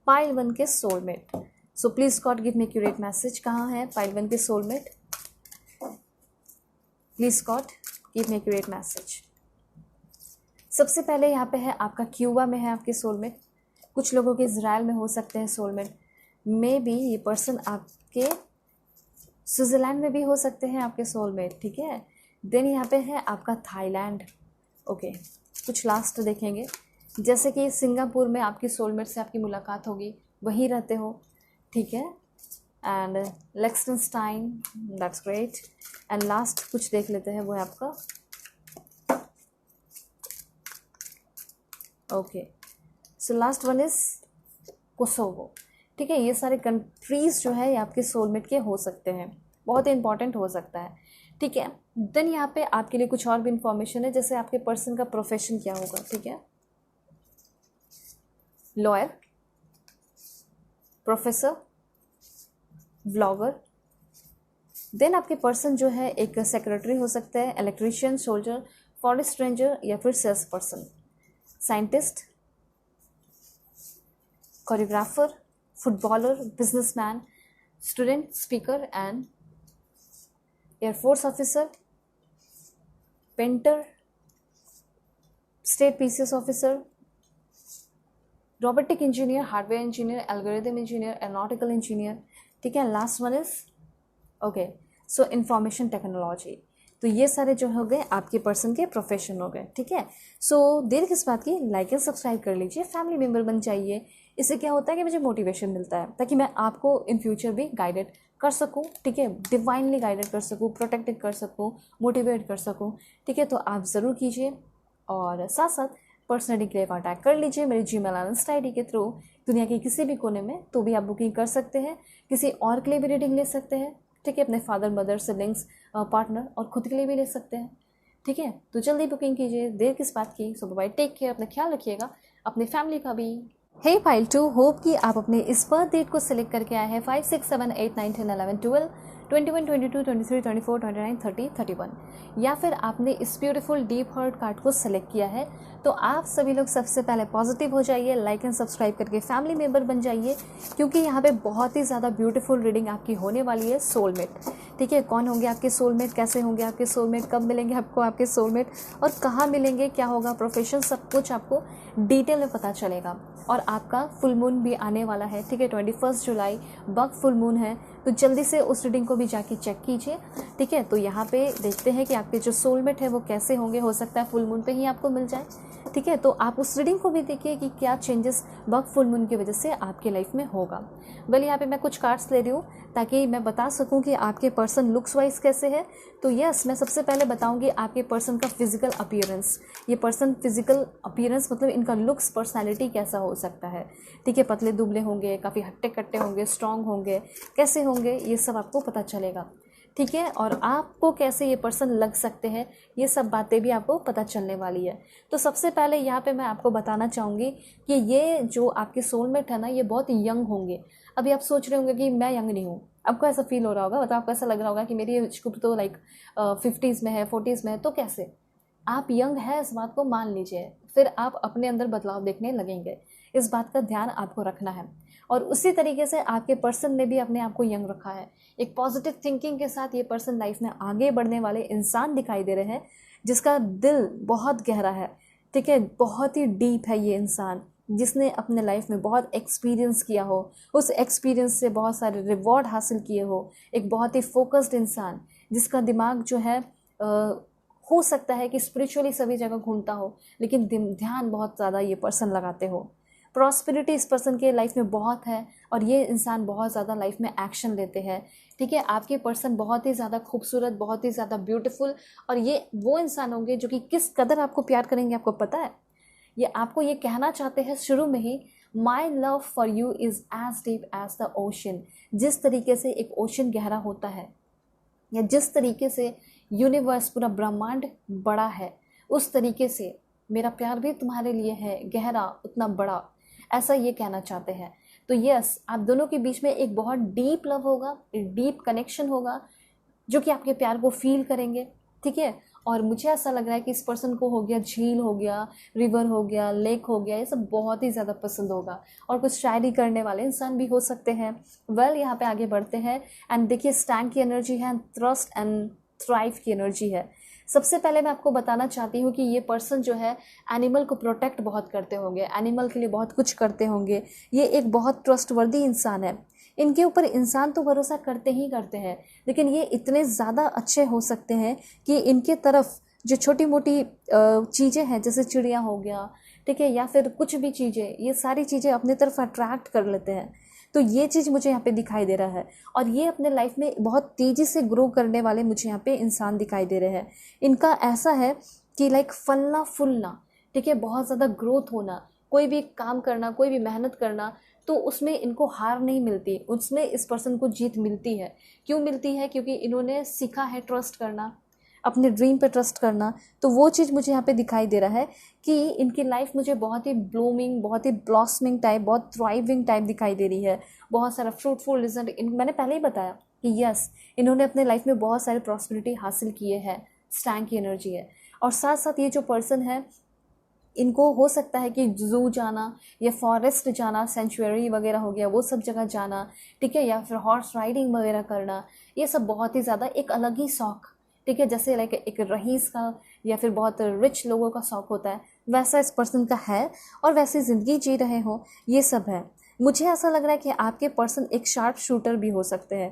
A: पाइल 1 के soulmate. So please god give me accurate message, कहाँ है पाइल 1 के soulmate, please god give me accurate message. सबसे पहले यहाँ पे है आपका क्यूबा में है आपके सोलमेट, कुछ लोगों के इज़राइल में हो सकते हैं सोलमेट, मे बी ये पर्सन आपके स्विट्ज़रलैंड में भी हो सकते हैं आपके सोलमेट, ठीक है। देन यहाँ पे है आपका थाईलैंड। ओके, कुछ लास्ट देखेंगे, जैसे कि सिंगापुर में आपकी सोलमेट से आपकी मुलाकात होगी, वहीं रहते हो, ठीक है। And Liechtenstein, that's great. And last कुछ देख लेते हैं, वो है आपका okay, so last one is Kosovo, ठीक है। ये सारे कंट्रीज़ जो है ये आपके सोलमेट के हो सकते हैं, बहुत ही इंपॉर्टेंट हो सकता है, ठीक है। देन यहाँ पे आपके लिए कुछ और भी इंफॉर्मेशन है, जैसे आपके पर्सन का प्रोफेशन क्या होगा, ठीक है, लॉयर, प्रोफेसर, व्लॉगर। देन आपके पर्सन जो है एक सेक्रेटरी हो सकता है, इलेक्ट्रीशियन, सोल्जर, फॉरेस्ट रेंजर या फिर sales person, scientist, choreographer, footballer, businessman, student, speaker and air force officer, painter, state PCS officer, robotic engineer, hardware engineer, algorithm engineer, aeronautical engineer, ठीक है। Last one is okay, so information technology, तो ये सारे जो हो गए आपके पर्सन के प्रोफेशन हो गए, ठीक है। सो देर किस बात की, लाइक एंड सब्सक्राइब कर लीजिए, फैमिली मेम्बर बन जाइए। इससे क्या होता है कि मुझे मोटिवेशन मिलता है ताकि मैं आपको इन फ्यूचर भी गाइडेड कर सकूं, ठीक है, डिवाइनली गाइडेड कर सकूं, प्रोटेक्टेड कर सकूं, मोटिवेट कर सकूं, ठीक है। तो आप ज़रूर कीजिए और साथ साथ पर्सनली के लिए कॉन्टैक्ट कर लीजिए मेरे जीमेल और इंस्टा आईडी के थ्रू, दुनिया के किसी भी कोने में तो भी आप बुकिंग कर सकते हैं, किसी और के लिए भी रीडिंग ले सकते हैं, ठीक है, अपने फादर मदर सिबलिंग्स पार्टनर और खुद के लिए भी ले सकते हैं, ठीक है। तो जल्दी बुकिंग कीजिए, देर किस बात की। सो बाय, टेक केयर, अपना ख्याल रखिएगा, अपनी फैमिली का भी। हे फाइल 2, होप कि आप अपने इस बर्थ डेट को सिलेक्ट करके आए हैं 5, 6, 7, 8, 9, 10, 11, 12, 21, 22, 23, 24, 29, 30, 31, या फिर आपने इस ब्यूटीफुल डीप हार्ट कार्ड को सिलेक्ट किया है, तो आप सभी लोग सबसे पहले पॉजिटिव हो जाइए, लाइक एंड सब्सक्राइब करके फैमिली मेम्बर बन जाइए, क्योंकि यहाँ पे बहुत ही ज़्यादा ब्यूटीफुल रीडिंग आपकी होने वाली है। सोलमेट, ठीक है, कौन होंगे आपके सोलमेट, कैसे होंगे आपके सोलमेट, कब मिलेंगे आपको आपके सोलमेट और कहाँ मिलेंगे, क्या होगा प्रोफेशन, सब कुछ आपको डिटेल में पता चलेगा। और आपका फुल मून भी आने वाला है, ठीक है, 21 जुलाई बग फुल मून है, तो जल्दी से उस रीडिंग को भी जाके चेक कीजिए, ठीक है। तो यहाँ पे देखते हैं कि आपके जो सोलमेट है वो कैसे होंगे, हो सकता है फुल मून पे ही आपको मिल जाए, ठीक है। तो आप उस रीडिंग को भी देखिए कि क्या चेंजेस बग फुल मून की वजह से आपके लाइफ में होगा। वेल, यहाँ पे मैं कुछ कार्ड्स ले रही हूँ ताकि मैं बता सकूँ कि आपके पर्सन लुक्स वाइज कैसे है। तो यस, मैं सबसे पहले बताऊँगी आपके पर्सन का फिजिकल अपीयरेंस। ये पर्सन फिजिकल अपीयरेंस मतलब इनका लुक्स, पर्सनैलिटी कैसा हो सकता है, ठीक है। पतले दुबले होंगे, काफ़ी हट्टे कट्टे होंगे, स्ट्रांग होंगे, कैसे होंगे, ये सब आपको पता चलेगा, ठीक है। और आपको कैसे ये पर्सन लग सकते हैं, ये सब बातें भी आपको पता चलने वाली है। तो सबसे पहले यहाँ पे मैं आपको बताना चाहूँगी कि ये जो आपके सोलमेट है ना, ये बहुत यंग होंगे। अभी आप सोच रहे होंगे कि मैं यंग नहीं हूँ, आपको ऐसा फील हो रहा होगा, मतलब आपको ऐसा लग रहा होगा कि मेरी एज ग्रुप तो लाइक 50s में है, 40s में है, तो कैसे आप यंग है, इस बात को मान लीजिए, फिर आप अपने अंदर बदलाव देखने लगेंगे। इस बात का ध्यान आपको रखना है। और उसी तरीके से आपके पर्सन ने भी अपने आप को यंग रखा है। एक पॉजिटिव थिंकिंग के साथ ये पर्सन लाइफ में आगे बढ़ने वाले इंसान दिखाई दे रहे हैं, जिसका दिल बहुत गहरा है, ठीक है, बहुत ही डीप है ये इंसान, जिसने अपने लाइफ में बहुत एक्सपीरियंस किया हो, उस एक्सपीरियंस से बहुत सारे रिवॉर्ड हासिल किए हो। एक बहुत ही फोकस्ड इंसान, जिसका दिमाग जो है हो सकता है कि स्पिरिचुअली सभी जगह घूमता हो, लेकिन ध्यान बहुत ज़्यादा ये पर्सन लगाते हो। प्रॉस्पेरिटी इस पर्सन के लाइफ में बहुत है और ये इंसान बहुत ज़्यादा लाइफ में एक्शन लेते हैं, ठीक है। आपके पर्सन बहुत ही ज़्यादा खूबसूरत, बहुत ही ज़्यादा ब्यूटीफुल, और ये वो इंसान होंगे जो कि किस कदर आपको प्यार करेंगे, आपको पता है। ये आपको ये कहना चाहते हैं शुरू में ही, my love for you is as deep as the ocean. जिस तरीके से एक ओशन गहरा होता है, या जिस तरीके से यूनिवर्स, पूरा ब्रह्मांड बड़ा है, उस तरीके से मेरा प्यार भी तुम्हारे लिए है गहरा, उतना बड़ा, ऐसा ये कहना चाहते हैं। तो यस, आप दोनों के बीच में एक बहुत डीप लव होगा, एक डीप कनेक्शन होगा, जो कि आपके प्यार को फील करेंगे, ठीक है। और मुझे ऐसा लग रहा है कि इस पर्सन को हो गया झील, हो गया रिवर, हो गया लेक, हो गया, ये सब बहुत ही ज़्यादा पसंद होगा। और कुछ शायरी करने वाले इंसान भी हो सकते हैं। वेल, यहाँ पे आगे बढ़ते हैं एंड देखिए, स्टैंड की एनर्जी है, थ्रस्ट एंड थ्राइव की एनर्जी है। सबसे पहले मैं आपको बताना चाहती हूँ कि ये पर्सन जो है एनिमल को प्रोटेक्ट बहुत करते होंगे, एनिमल के लिए बहुत कुछ करते होंगे। ये एक बहुत ट्रस्टवर्दी इंसान है। इनके ऊपर इंसान तो भरोसा करते ही करते हैं, लेकिन ये इतने ज़्यादा अच्छे हो सकते हैं कि इनके तरफ जो छोटी मोटी चीज़ें हैं, जैसे चिड़िया हो गया, ठीक है, या फिर कुछ भी चीज़ें, ये सारी चीज़ें अपनी तरफ अट्रैक्ट कर लेते हैं। तो ये चीज़ मुझे यहाँ पे दिखाई दे रहा है। और ये अपने लाइफ में बहुत तेज़ी से ग्रो करने वाले मुझे यहाँ पे इंसान दिखाई दे रहे हैं। इनका ऐसा है कि लाइक फलना फूलना, ठीक है, बहुत ज़्यादा ग्रोथ होना, कोई भी काम करना, कोई भी मेहनत करना, तो उसमें इनको हार नहीं मिलती, उसमें इस पर्सन को जीत मिलती है। क्यों मिलती है? क्योंकि इन्होंने सीखा है ट्रस्ट करना, अपने ड्रीम पे ट्रस्ट करना। तो वो चीज़ मुझे यहाँ पे दिखाई दे रहा है कि इनकी लाइफ मुझे बहुत ही ब्लूमिंग, बहुत ही ब्लॉसमिंग टाइप, बहुत थ्राइविंग टाइप दिखाई दे रही है। बहुत सारा फ्रूटफुल रिजल्ट, मैंने पहले ही बताया कि यस, इन्होंने अपने लाइफ में बहुत सारी प्रॉस्पेरिटी हासिल किए हैं। स्टैंड की एनर्जी है। और साथ साथ ये जो पर्सन है, इनको हो सकता है कि जू जाना या फॉरेस्ट जाना, सेंचुरी वगैरह हो गया, वो सब जगह जाना, ठीक है, या फिर हॉर्स राइडिंग वगैरह करना, ये सब बहुत ही ज़्यादा एक अलग ही शौक, ठीक है, जैसे लाइक एक रईस का या फिर बहुत रिच लोगों का शौक होता है, वैसा इस पर्सन का है और वैसी ज़िंदगी जी रहे हो, ये सब है। मुझे ऐसा लग रहा है कि आपके पर्सन एक शार्प शूटर भी हो सकते हैं,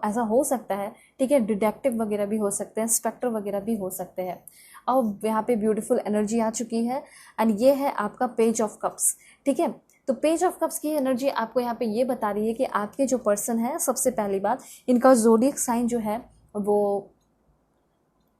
A: ऐसा हो सकता है, ठीक है। डिटेक्टिव वगैरह भी हो सकते हैं, इंस्पेक्टर वगैरह भी हो सकते हैं। अब यहाँ पे ब्यूटीफुल एनर्जी आ चुकी है एंड ये है आपका पेज ऑफ कप्स, ठीक है। तो पेज ऑफ कप्स की एनर्जी आपको यहाँ पे ये बता रही है कि आपके जो पर्सन है, सबसे पहली बात, इनका ज़ोडिएक साइन जो है वो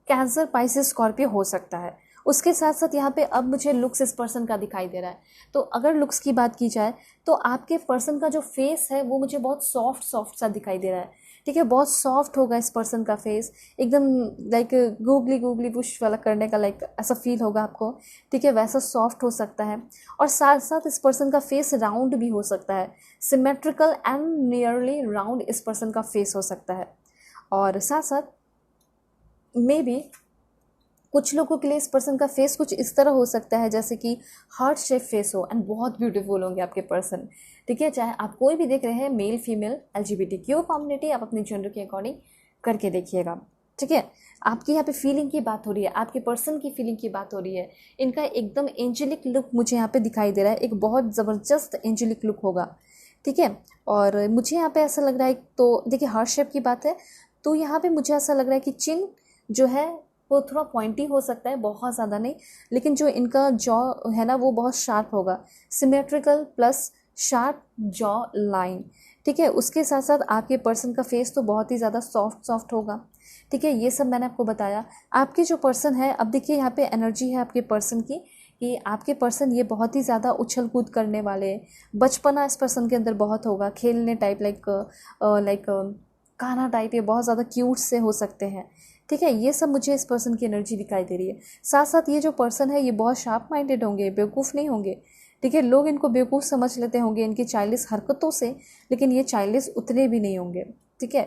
A: कैंसर, पाइसेस, स्कॉर्पियो हो सकता है। उसके साथ साथ यहाँ पे अब मुझे लुक्स इस पर्सन का दिखाई दे रहा है। तो अगर लुक्स की बात की जाए तो आपके पर्सन का जो फेस है वो मुझे बहुत सॉफ्ट सॉफ्ट सा दिखाई दे रहा है, ठीक है। बहुत सॉफ्ट होगा इस पर्सन का फेस, एकदम लाइक गूगली गूगली पुश वाला करने का लाइक ऐसा फील होगा आपको, ठीक है। वैसा सॉफ्ट हो सकता है। और साथ साथ इस पर्सन का फेस राउंड भी हो सकता है, सिमेट्रिकल एंड नियरली राउंड इस पर्सन का फेस हो सकता है। और साथ साथ मे बी कुछ लोगों के लिए इस पर्सन का फेस कुछ इस तरह हो सकता है जैसे कि हार्ट शेप फेस हो एंड बहुत ब्यूटीफुल होंगे आपके पर्सन, ठीक है। चाहे आप कोई भी देख रहे हैं, मेल फीमेल LGBTQ कम्युनिटी, आप अपने जेंडर के अकॉर्डिंग करके देखिएगा, ठीक है। आपकी यहाँ पे फीलिंग की बात हो रही है, आपके पर्सन की फीलिंग की बात हो रही है। इनका एकदम एंजेलिक लुक मुझे यहाँ पे दिखाई दे रहा है, एक बहुत ज़बरदस्त एंजेलिक लुक होगा, ठीक है। और मुझे यहाँ पे ऐसा लग रहा है, तो देखिए हार्ट शेप की बात है, तो यहाँ पे मुझे ऐसा लग रहा है कि चिन जो है वो थोड़ा पॉइंटी हो सकता है, बहुत ज़्यादा नहीं, लेकिन जो इनका जॉ है ना वो बहुत शार्प होगा, symmetrical plus sharp jaw line, ठीक है। उसके साथ साथ आपके पर्सन का फेस तो बहुत ही ज़्यादा सॉफ्ट सॉफ्ट होगा, ठीक है। ये सब मैंने आपको बताया। आपके जो पर्सन है, अब देखिए यहाँ पे एनर्जी है आपके पर्सन की कि आपके पर्सन ये बहुत ही ज़्यादा उछल कूद करने वाले, बचपना इस पर्सन के अंदर बहुत होगा, खेलने टाइप लाइक कान्हा टाइप, ये बहुत ज़्यादा क्यूट से हो सकते हैं, ठीक है। ये सब मुझे इस पर्सन की एनर्जी दिखाई दे रही है। साथ साथ ये जो पर्सन है ये बहुत शार्प माइंडेड होंगे, बेवकूफ़ नहीं होंगे, ठीक है। लोग इनको बेवकूफ़ समझ लेते होंगे इनकी चाइल्डिश हरकतों से, लेकिन ये चाइल्डिश उतने भी नहीं होंगे, ठीक है।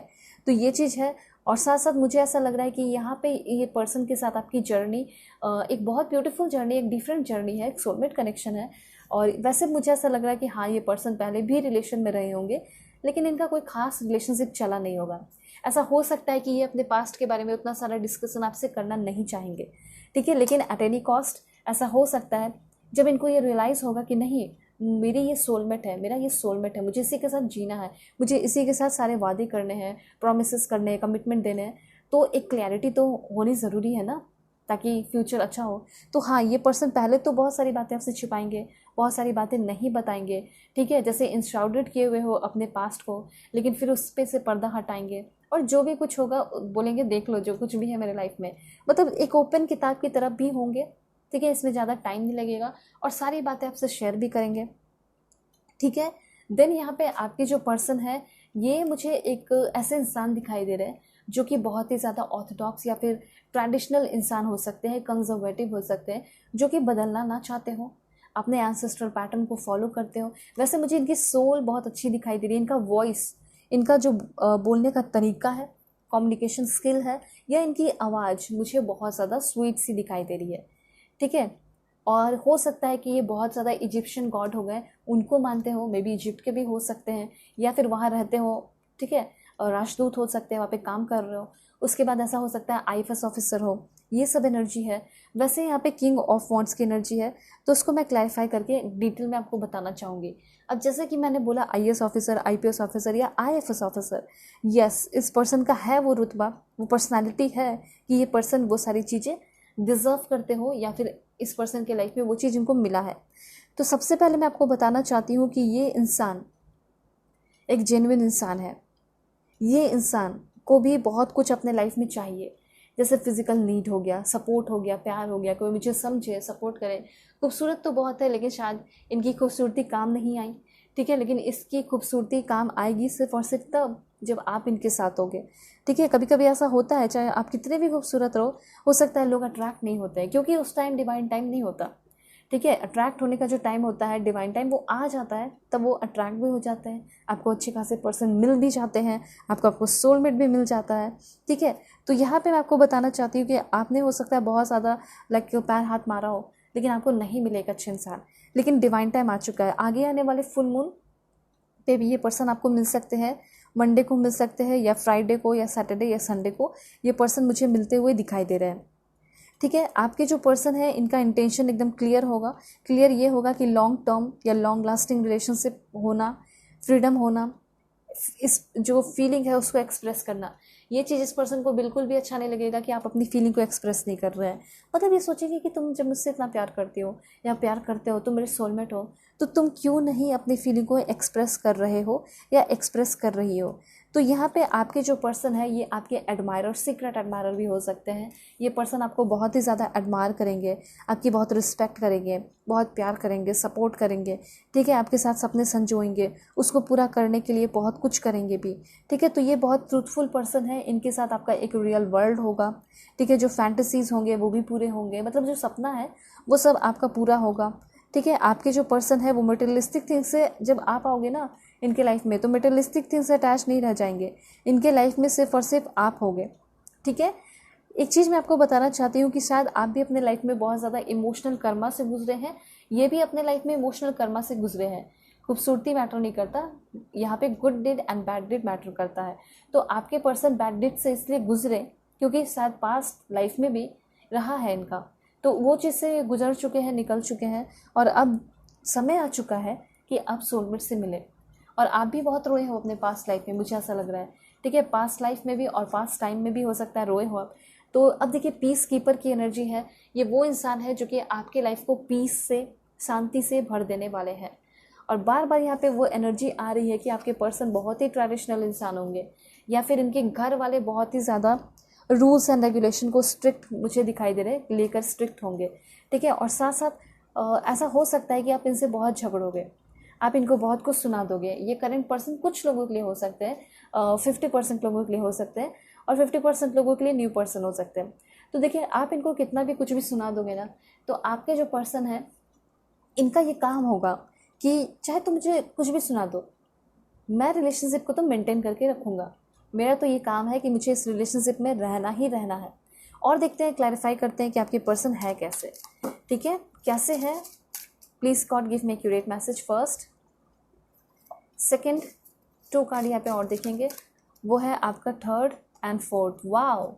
A: तो ये चीज़ है। और साथ साथ मुझे ऐसा लग रहा है कि यहाँ पे ये पर्सन के साथ आपकी जर्नी एक बहुत ब्यूटीफुल जर्नी, एक डिफरेंट जर्नी है, एक सोलमेट कनेक्शन है। और वैसे मुझे ऐसा लग रहा है कि हाँ, ये पर्सन पहले भी रिलेशन में रहे होंगे, लेकिन इनका कोई खास रिलेशनशिप चला नहीं होगा। ऐसा हो सकता है कि ये अपने पास्ट के बारे में उतना सारा डिस्कशन आपसे करना नहीं चाहेंगे, ठीक है। लेकिन एट एनी कॉस्ट ऐसा हो सकता है जब इनको ये रियलाइज़ होगा कि नहीं, मेरी ये सोलमेट है, मेरा ये सोलमेट है, मुझे इसी के साथ जीना है, मुझे इसी के साथ सारे वादे करने हैं, प्रोमिसेस करने हैं, कमिटमेंट देने हैं, तो एक क्लैरिटी तो होनी ज़रूरी है ना, ताकि फ्यूचर अच्छा हो। तो हाँ, ये पर्सन पहले तो बहुत सारी बातें आपसे छिपाएंगे, बहुत सारी बातें नहीं बताएंगे, ठीक है, जैसे इंश्राउडेड किए हुए हो अपने पास्ट को, लेकिन फिर उस पे से पर्दा हटाएंगे और जो भी कुछ होगा बोलेंगे देख लो जो कुछ भी है मेरे लाइफ में, मतलब एक ओपन किताब की तरफ भी होंगे, ठीक है। इसमें ज़्यादा टाइम नहीं लगेगा और सारी बातें आपसे शेयर भी करेंगे, ठीक है। देन यहाँ पे आपके जो पर्सन है ये मुझे एक ऐसे इंसान दिखाई दे रहे हैं जो कि बहुत ही ज़्यादा ऑर्थोडॉक्स या फिर ट्रेडिशनल इंसान हो सकते हैं, कंजर्वेटिव हो सकते हैं, जो कि बदलना ना चाहते हो, अपने एंसेस्ट्रल पैटर्न को फॉलो करते हो। वैसे मुझे इनकी सोल बहुत अच्छी दिखाई दे रही है, इनका वॉइस, इनका जो बोलने का तरीका है, कम्युनिकेशन स्किल है, या इनकी आवाज़ मुझे बहुत ज़्यादा स्वीट सी दिखाई दे रही है, ठीक है। और हो सकता है कि ये बहुत ज़्यादा इजिप्शियन गॉड हो गए, उनको मानते हो, मे बी इजिप्ट के भी हो सकते हैं, या फिर वहाँ रहते हो, ठीक है, और राजदूत हो सकते हैं, वहाँ पे काम कर रहे हो। उसके बाद ऐसा हो सकता है IFS ऑफिसर हो, ये सब एनर्जी है। वैसे यहाँ पे किंग ऑफ वॉन्ड्स की एनर्जी है, तो उसको मैं क्लैरिफाई करके डिटेल में आपको बताना चाहूँगी। अब जैसे कि मैंने बोला IAS ऑफिसर, IPS ऑफिसर या IFS ऑफिसर, यस, इस पर्सन का है वो रुतबा, वो पर्सनैलिटी है कि ये पर्सन वो सारी चीज़ें डिज़र्व करते हो, या फिर इस पर्सन के लाइफ में वो चीज़ इनको मिला है। तो सबसे पहले मैं आपको बताना चाहती हूँ कि ये इंसान एक जेन्युइन इंसान है। ये इंसान को भी बहुत कुछ अपने लाइफ में चाहिए, जैसे फिजिकल नीड हो गया, सपोर्ट हो गया, प्यार हो गया, कोई मुझे समझे, सपोर्ट करे। खूबसूरत तो बहुत है, लेकिन शायद इनकी खूबसूरती काम नहीं आई, ठीक है। लेकिन इसकी खूबसूरती काम आएगी सिर्फ और सिर्फ तब जब आप इनके साथ होगे, ठीक है। कभी कभी ऐसा होता है, चाहे आप कितने भी खूबसूरत रहो, हो सकता है लोग अट्रैक्ट नहीं होते हैं, क्योंकि उस टाइम डिवाइन टाइम नहीं होता, ठीक है। अट्रैक्ट होने का जो टाइम होता है, डिवाइन टाइम, वो आ जाता है, तब वो अट्रैक्ट भी हो जाते हैं, आपको अच्छे खासे पर्सन मिल भी जाते हैं, आपको सोलमेट भी मिल जाता है, ठीक है। तो यहाँ पे मैं आपको बताना चाहती हूँ कि आपने हो सकता है बहुत ज़्यादा लाइक पैर हाथ मारा हो, लेकिन आपको नहीं मिले एक अच्छे इंसान, लेकिन डिवाइन टाइम आ चुका है। आगे आने वाले फुल मून पे भी ये पर्सन आपको मिल सकते हैं, मंडे को मिल सकते हैं, या फ्राइडे को, या सैटरडे या संडे को ये पर्सन मुझे मिलते हुए दिखाई दे रहे हैं, ठीक है, आपके जो पर्सन है इनका इंटेंशन एकदम क्लियर होगा। क्लियर ये होगा कि लॉन्ग टर्म या लॉन्ग लास्टिंग रिलेशनशिप होना, फ्रीडम होना, इस जो फीलिंग है उसको एक्सप्रेस करना, ये चीज़ इस पर्सन को बिल्कुल भी अच्छा नहीं लगेगा कि आप अपनी फीलिंग को एक्सप्रेस नहीं कर रहे हैं। मतलब ये सोचेंगे कि तुम जब मुझसे इतना प्यार करती हो या प्यार करते हो, तुम मेरे सोलमेट हो, तो तुम क्यों नहीं अपनी फीलिंग को एक्सप्रेस कर रहे हो या एक्सप्रेस कर रही हो। तो यहाँ पे आपके जो पर्सन है ये आपके एडमायरर, सीक्रेट एडमायरर भी हो सकते हैं। ये पर्सन आपको बहुत ही ज़्यादा एडमायर करेंगे, आपकी बहुत रिस्पेक्ट करेंगे, बहुत प्यार करेंगे, सपोर्ट करेंगे, ठीक है, आपके साथ सपने संजोएंगे, उसको पूरा करने के लिए बहुत कुछ करेंगे भी, ठीक है। तो ये बहुत ट्रूथफुल पर्सन है, इनके साथ आपका एक रियल वर्ल्ड होगा, ठीक है। जो फैंटेसीज़ होंगे वो भी पूरे होंगे, मतलब जो सपना है वो सब आपका पूरा होगा, ठीक है। आपके जो पर्सन है वो मटेरियलिस्टिक थिंग से, जब आप आओगे ना इनके लाइफ में, तो मटेरियलिस्टिक थिंग से अटैच नहीं रह जाएंगे, इनके लाइफ में सिर्फ और सिर्फ आप होगे, ठीक है। एक चीज़ मैं आपको बताना चाहती हूँ कि शायद आप भी अपने लाइफ में बहुत ज़्यादा इमोशनल कर्मा से गुजरे हैं, ये भी अपने लाइफ में इमोशनल कर्मा से गुजरे हैं। खूबसूरती मैटर नहीं करता, यहाँ पे good did and bad did matter करता है। तो आपके पर्सन बैड डिड से इसलिए गुजरे क्योंकि शायद पास्ट लाइफ में भी रहा है इनका, तो वो चीज़ से गुजर चुके हैं, निकल चुके हैं, और अब समय आ चुका है कि आप सोलमेट से मिले। और आप भी बहुत रोए हो अपने पास्ट लाइफ में, मुझे ऐसा लग रहा है, ठीक है। पास्ट लाइफ में भी और पास्ट टाइम में भी हो सकता है रोए हो आप। तो अब देखिए, पीस कीपर की एनर्जी है, ये वो इंसान है जो कि आपके लाइफ को पीस से, शांति से भर देने वाले हैं। और बार बार यहाँ पे वो एनर्जी आ रही है कि आपके पर्सन बहुत ही ट्रेडिशनल इंसान होंगे, या फिर इनके घर वाले बहुत ही ज़्यादा रूल्स एंड रेगुलेशन को स्ट्रिक्ट मुझे दिखाई दे रहे लेकर स्ट्रिक्ट होंगे, ठीक है। और साथ साथ ऐसा हो सकता है कि आप इनसे बहुत झगड़ोगे, आप इनको बहुत कुछ सुना दोगे। ये करंट पर्सन कुछ लोगों के लिए हो सकते हैं, 50% लोगों के लिए हो सकते हैं, और 50% लोगों के लिए न्यू पर्सन हो सकते हैं। तो देखिए, आप इनको कितना भी कुछ भी सुना दोगे ना, तो आपके जो पर्सन है इनका ये काम होगा कि चाहे तुम मुझे कुछ भी सुना दो, मैं रिलेशनशिप को तो मेंटेन करके रखूँगा। मेरा तो ये काम है कि मुझे इस रिलेशनशिप में रहना ही रहना है। और देखते हैं, क्लैरिफाई करते हैं कि आपके पर्सन है कैसे, ठीक है, कैसे है। Please god give me accurate message first. Second 2 card यहाँ पे और देखेंगे, वो है आपका third and fourth. Wow,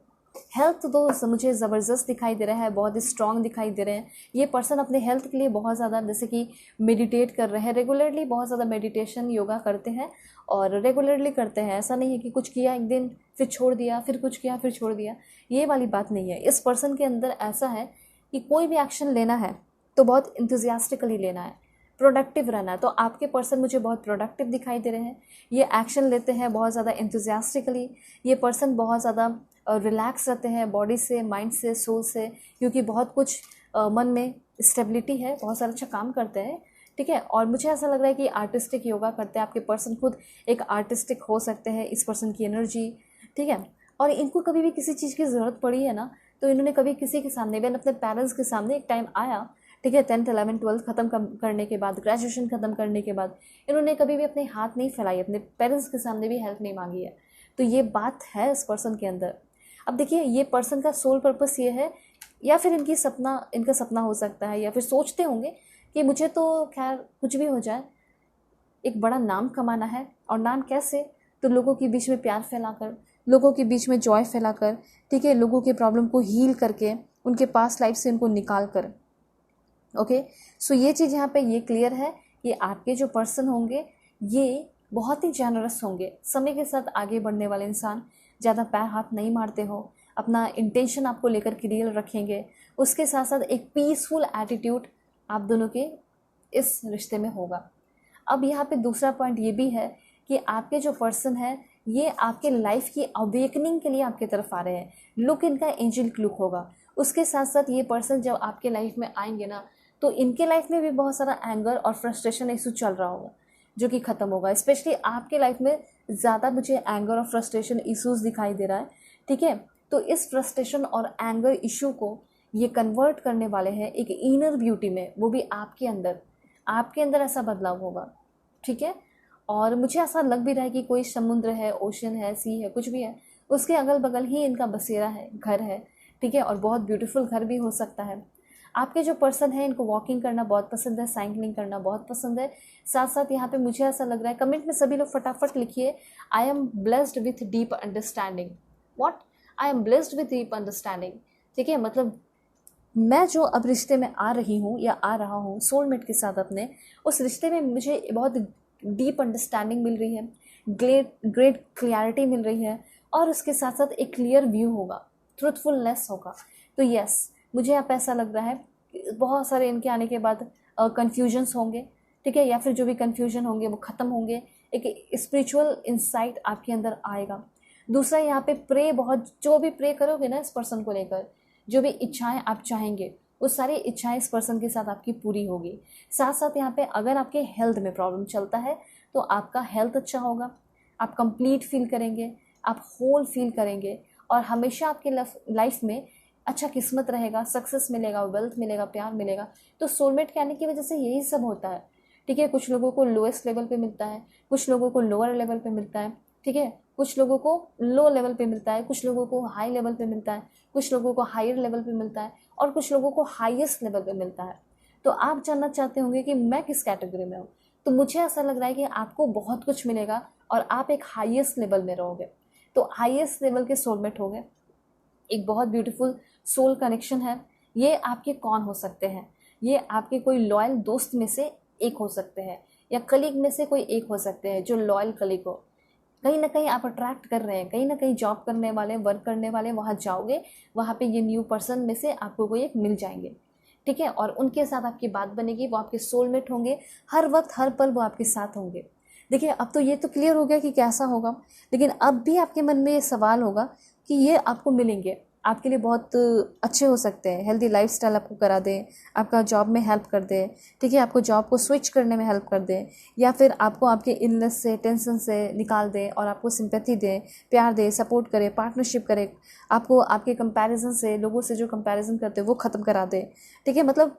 A: health तो मुझे ज़बरदस्त दिखाई दे रहा है, बहुत ही स्ट्रांग दिखाई दे रहे हैं। ये पर्सन अपने हेल्थ के लिए बहुत ज़्यादा, जैसे कि मेडिटेट कर रहे हैं रेगुलरली, बहुत ज़्यादा मेडिटेशन योगा करते हैं और रेगुलरली करते हैं। ऐसा नहीं है कि कुछ किया एक दिन फिर छोड़ दिया, फिर कुछ किया फिर छोड़ दिया, ये वाली बात नहीं है। इस पर्सन के अंदर ऐसा है कि कोई भी एक्शन लेना है तो बहुत इंथुजियास्टिकली लेना है, प्रोडक्टिव रहना है। तो आपके पर्सन मुझे बहुत प्रोडक्टिव दिखाई दे रहे हैं, ये एक्शन लेते हैं बहुत ज़्यादा इंथुजियास्टिकली। ये पर्सन बहुत ज़्यादा रिलैक्स रहते हैं बॉडी से, माइंड से, सोल से, क्योंकि बहुत कुछ मन में स्टेबिलिटी है, बहुत सारा अच्छा काम करते हैं, ठीक है। और मुझे ऐसा लग रहा है कि आर्टिस्टिक योगा करते हैं, आपके पर्सन खुद एक आर्टिस्टिक हो सकते हैं, इस पर्सन की एनर्जी, ठीक है। और इनको कभी भी किसी चीज़ की ज़रूरत पड़ी है ना, तो इन्होंने कभी किसी के सामने, इवन अपने पेरेंट्स के सामने एक टाइम आया, ठीक है, 10th 11th 12th ख़त्म करने के बाद, ग्रेजुएशन ख़त्म करने के बाद, इन्होंने कभी भी अपने हाथ नहीं फैलाई, अपने पेरेंट्स के सामने भी हेल्प नहीं मांगी है। तो ये बात है इस पर्सन के अंदर। अब देखिए, ये पर्सन का सोल पर्पस ये है, या फिर इनका सपना हो सकता है, या फिर सोचते होंगे कि मुझे तो खैर कुछ भी हो जाए, एक बड़ा नाम कमाना है। और नाम कैसे? तो लोगों के बीच में प्यार फैलाकर, लोगों के बीच में जॉय फैलाकर, ठीक है, लोगों के प्रॉब्लम को हील करके, उनके पास लाइफ से उनको निकाल कर। ओके, सो ये चीज़ यहाँ पे ये क्लियर है कि आपके जो पर्सन होंगे ये बहुत ही जेनरस होंगे, समय के साथ आगे बढ़ने वाले इंसान, ज़्यादा पैर हाथ नहीं मारते हो, अपना इंटेंशन आपको लेकर क्लियर रखेंगे। उसके साथ साथ एक पीसफुल एटीट्यूड आप दोनों के इस रिश्ते में होगा। अब यहाँ पे दूसरा पॉइंट ये भी है कि आपके जो पर्सन है ये आपके लाइफ की अवेकनिंग के लिए आपके तरफ आ रहे हैं। लुक इनका एंजलिक लुक होगा। उसके साथ साथ ये पर्सन जब आपके लाइफ में आएंगे ना, तो इनके लाइफ में भी बहुत सारा एंगर और फ्रस्ट्रेशन इशू चल रहा होगा जो कि ख़त्म होगा। स्पेशली आपके लाइफ में ज़्यादा मुझे एंगर और फ्रस्ट्रेशन इश्यूज़ दिखाई दे रहा है, ठीक है। तो इस फ्रस्ट्रेशन और एंगर इशू को ये कन्वर्ट करने वाले हैं एक इनर ब्यूटी में, वो भी आपके अंदर ऐसा बदलाव होगा, ठीक है। और मुझे ऐसा लग भी रहा है कि कोई समुद्र है, ओशन है, सी है, कुछ भी है, उसके अगल बगल ही इनका बसेरा है, घर है, ठीक है। और बहुत ब्यूटीफुल घर भी हो सकता है। आपके जो पर्सन है इनको वॉकिंग करना बहुत पसंद है, साइकिलिंग करना बहुत पसंद है। साथ साथ यहाँ पे मुझे ऐसा लग रहा है, कमेंट में सभी लोग फटाफट लिखिए, I am blessed with deep understanding. What? I am blessed with deep understanding, ठीक है। मतलब मैं जो अब रिश्ते में आ रही हूँ या आ रहा हूँ सोलमेट के साथ अपने, उस रिश्ते में मुझे बहुत डीप अंडरस्टैंडिंग मिल रही है, ग्रेट ग्रेट क्लियरिटी मिल रही है, और उसके साथ साथ एक क्लियर व्यू होगा, ट्रूथफुलनेस होगा। तो यस, मुझे अब ऐसा लग रहा है बहुत सारे इनके आने के बाद कन्फ्यूजन्स होंगे, ठीक है, या फिर जो भी कन्फ्यूजन होंगे वो ख़त्म होंगे, एक स्पिरिचुअल इंसाइट आपके अंदर आएगा। दूसरा, यहाँ पे प्रे बहुत, जो भी प्रे करोगे ना इस पर्सन को लेकर, जो भी इच्छाएं आप चाहेंगे वो सारी इच्छाएं इस पर्सन के साथ आपकी पूरी होगी। साथ साथ यहाँ पे अगर आपके हेल्थ में प्रॉब्लम चलता है तो आपका हेल्थ अच्छा होगा, आप कंप्लीट फील करेंगे, आप होल फील करेंगे, और हमेशा आपके लाइफ में अच्छा किस्मत रहेगा, सक्सेस मिलेगा, वेल्थ मिलेगा, प्यार मिलेगा। तो सोलमेट के आने की वजह से यही सब होता है, ठीक है। कुछ लोगों को लोएस्ट लेवल पे मिलता है, कुछ लोगों को लोअर लेवल पे मिलता है, ठीक है, कुछ लोगों को लो लेवल पे मिलता है, कुछ लोगों को हाई लेवल पे मिलता है, कुछ लोगों को हायर लेवल पे मिलता है, और कुछ लोगों को हाईएस्ट लेवल पे मिलता है। तो आप जानना चाहते होंगे कि मैं किस कैटेगरी में हूँ, तो मुझे ऐसा लग रहा है कि आपको बहुत कुछ मिलेगा और आप एक हाईएस्ट लेवल में रहोगे। तो हाईएस्ट लेवल के सोलमेट हो गए, एक बहुत ब्यूटीफुल सोल कनेक्शन है। ये आपके कौन हो सकते हैं? ये आपके कोई लॉयल दोस्त में से एक हो सकते हैं, या कलीग में से कोई एक हो सकते हैं जो लॉयल कलीग हो। कहीं ना कहीं आप अट्रैक्ट कर रहे हैं, कहीं ना कहीं जॉब करने वाले, वर्क करने वाले वहाँ जाओगे, वहाँ पे ये न्यू पर्सन में से आपको कोई एक मिल जाएंगे, ठीक है, और उनके साथ आपकी बात बनेगी, वो आपके सोलमेट होंगे, हर वक्त हर पल वो आपके साथ होंगे। देखिए, अब तो ये तो क्लियर हो गया कि कैसा होगा, लेकिन अब भी आपके मन में ये सवाल होगा कि ये आपको मिलेंगे, आपके लिए बहुत अच्छे हो सकते हैं, हेल्दी लाइफस्टाइल आपको करा दें, आपका जॉब में हेल्प कर दें, ठीक है, आपको जॉब को स्विच करने में हेल्प कर दें, या फिर आपको आपके इलनेस से, टेंशन से निकाल दें और आपको सिंपैथी दें, प्यार दें, सपोर्ट करें, पार्टनरशिप करें, आपको आपके कंपैरिजन से, लोगों से जो कंपैरिजन करते हैं वो ख़त्म करा दें, ठीक है। मतलब